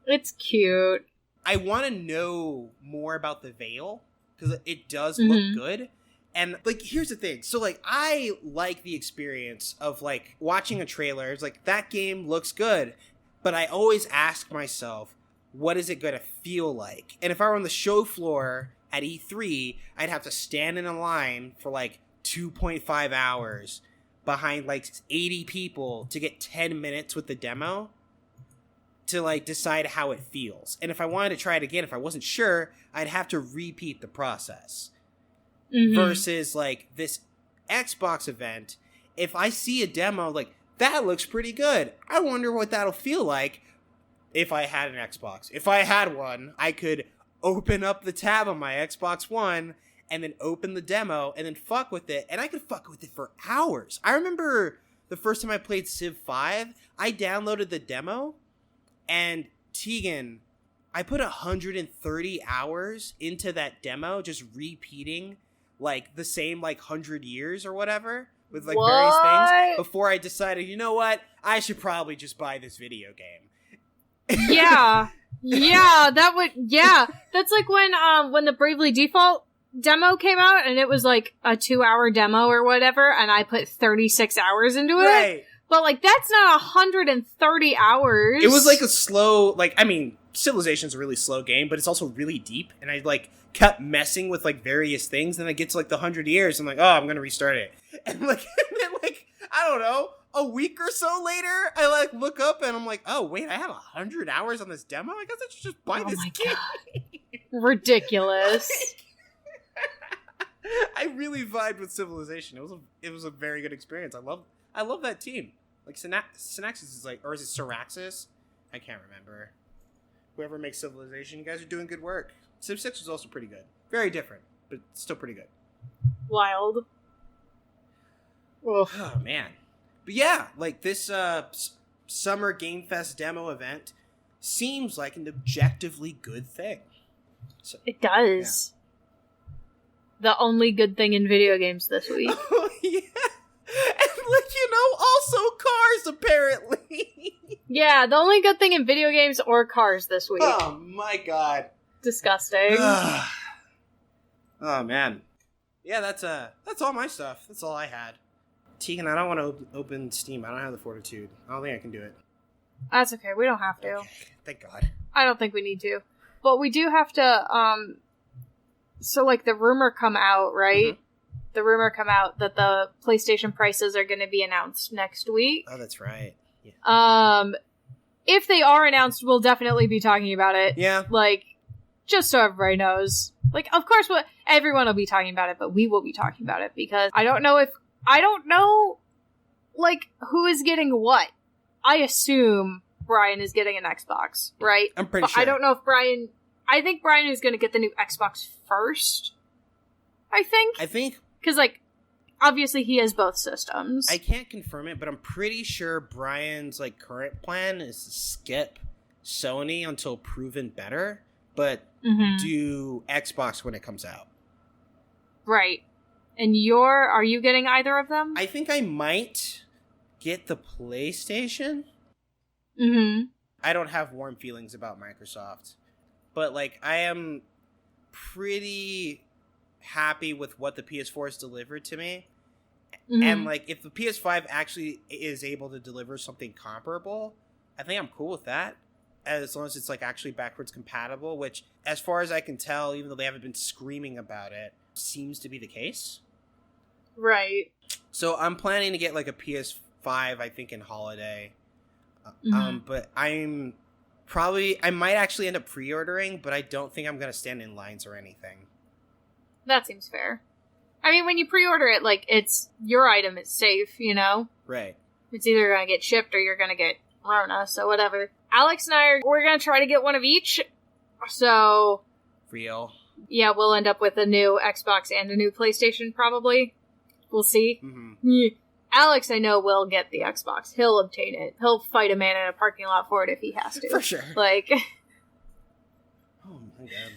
It's cute. I want to know more about the veil, because it does look good. And like, here's the thing. So like, I like the experience of like watching a trailer. It's like, that game looks good, but I always ask myself, what is it going to feel like? And if I were on the show floor at E3, I'd have to stand in a line for like 2.5 hours behind like 80 people to get 10 minutes with the demo to like decide how it feels. And if I wanted to try it again, if I wasn't sure, I'd have to repeat the process. Versus like this Xbox event, if I see a demo like that looks pretty good, I wonder what that'll feel like if I had an Xbox. If I had one, I could open up the tab on my Xbox One and then open the demo and then fuck with it, and I could fuck with it for hours. I remember the first time I played Civ 5, I downloaded the demo. And Tegan, I put 130 hours into that demo, just repeating like the same like 100 years or whatever with like various things before I decided, you know what, I should probably just buy this video game. Yeah, that's like when the Bravely Default demo came out, and it was like a 2-hour demo or whatever, and I put 36 hours into it. Right. But, like, that's not 130 hours. It was, like, a slow, like, I mean, Civilization's a really slow game, but it's also really deep, and I, like, kept messing with, like, various things, and then I get to, like, the 100 years, I'm like, oh, I'm gonna restart it. And, like, and then, like, I don't know, a week or so later, I, like, look up, and I'm like, oh, wait, I have 100 hours on this demo? I guess I should just buy this game. God. Ridiculous. I really vibed with Civilization. It was a very good experience. I love that team. Like, Synaxis is like, or is it Syraxis? I can't remember. Whoever makes Civilization, you guys are doing good work. Civ 6 was also pretty good. Very different, but still pretty good. Wild. Oh, man. But yeah, like, this Summer Game Fest demo event seems like an objectively good thing. So, it does. Yeah. The only good thing in video games this week. Oh, yeah. And, like, you know, also cars, apparently. Yeah, the only good thing in video games or cars this week. Oh, my God. Disgusting. Oh, man. Yeah, that's all my stuff. That's all I had. Tegan, I don't want to open Steam. I don't have the fortitude. I don't think I can do it. That's okay. We don't have to. Okay, thank God. I don't think we need to. But we do have to, so, like, the rumor come out, right? Mm-hmm. The rumor come out that the PlayStation prices are going to be announced next week. Oh, that's right. Yeah. If they are announced, we'll definitely be talking about it. Yeah. Like, just so everybody knows. Like, of course, everyone will be talking about it, but we will be talking about it because I don't know, like, who is getting what. I assume Brian is getting an Xbox, right? I'm pretty sure. I don't know if I think Brian is going to get the new Xbox first. I think. Because, like, obviously he has both systems. I can't confirm it, but I'm pretty sure Brian's, like, current plan is to skip Sony until proven better, but do Xbox when it comes out. Right. And are you getting either of them? I think I might get the PlayStation. Mm-hmm. I don't have warm feelings about Microsoft, but, like, I am pretty happy with what the PS4 has delivered to me. Mm-hmm. And, like, if the PS5 actually is able to deliver something comparable, I think I'm cool with that. As long as it's, like, actually backwards compatible, which, as far as I can tell, even though they haven't been screaming about it, seems to be the case. Right. So I'm planning to get, like, a PS5, I think, in holiday. But I might actually end up pre-ordering, but I don't think I'm going to stand in lines or anything. That seems fair. I mean, when you pre-order it, like, it's your item is safe, you know? Right. It's either going to get shipped or you're going to get Rona, so whatever. Alex and we're going to try to get one of each, so... Real. Yeah, we'll end up with a new Xbox and a new PlayStation, probably. We'll see. Mm-hmm. Yeah. Alex, I know, will get the Xbox. He'll obtain it. He'll fight a man in a parking lot for it if he has to. For sure. Like... Oh, my God.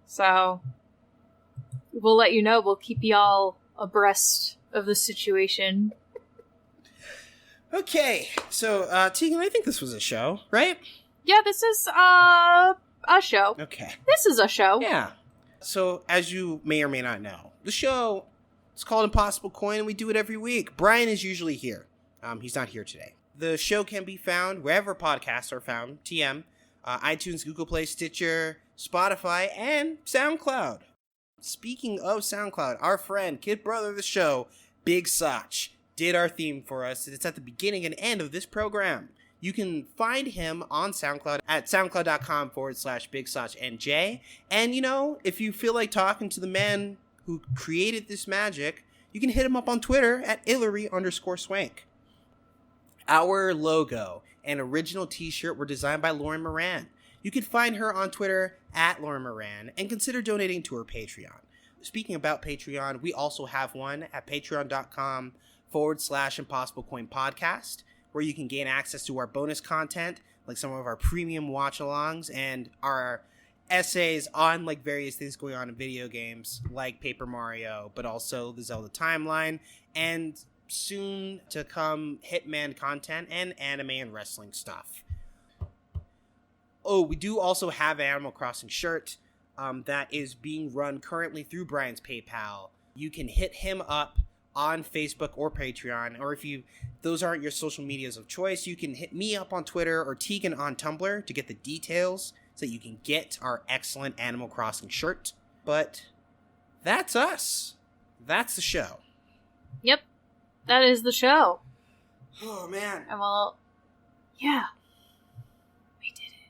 So... We'll let you know. We'll keep y'all abreast of the situation. Okay. So, Tegan, I think this was a show, right? Yeah, this is, a show. Okay. This is a show. Yeah. So, as you may or may not know, the show is called Impossible Coin, and we do it every week. Brian is usually here. He's not here today. The show can be found wherever podcasts are found, TM, iTunes, Google Play, Stitcher, Spotify, and SoundCloud. Speaking of SoundCloud, our friend, kid brother of the show, Big Sach, did our theme for us. It's at the beginning and end of this program. You can find him on SoundCloud at soundcloud.com/BigSachNJ. And, you know, if you feel like talking to the man who created this magic, you can hit him up on Twitter at Hillary_Swank. Our logo and original t-shirt were designed by Lauren Moran. You can find her on Twitter at Lauren Moran and consider donating to her Patreon. Speaking about Patreon, we also have one at patreon.com/ImpossibleCoinPodcast, where you can gain access to our bonus content, like some of our premium watch-alongs and our essays on, like, various things going on in video games, like Paper Mario, but also the Zelda timeline, and soon to come Hitman content and anime and wrestling stuff. Oh, we do also have an Animal Crossing shirt that is being run currently through Brian's PayPal. You can hit him up on Facebook or Patreon, or if those aren't your social medias of choice, you can hit me up on Twitter or Tegan on Tumblr to get the details so that you can get our excellent Animal Crossing shirt. But that's us. That's the show. Yep. That is the show. Oh, man. And well, yeah. We did it.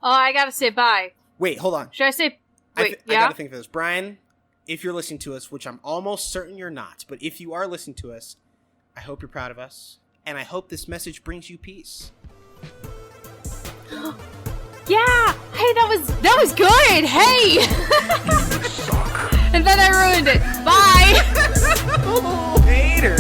Oh, I gotta say bye. Wait, hold on. Should I say... Wait, I gotta think of this. Brian, if you're listening to us, which I'm almost certain you're not, but if you are listening to us, I hope you're proud of us, and I hope this message brings you peace. Yeah! Hey, that was good! Hey! And then I ruined it. Bye! Later!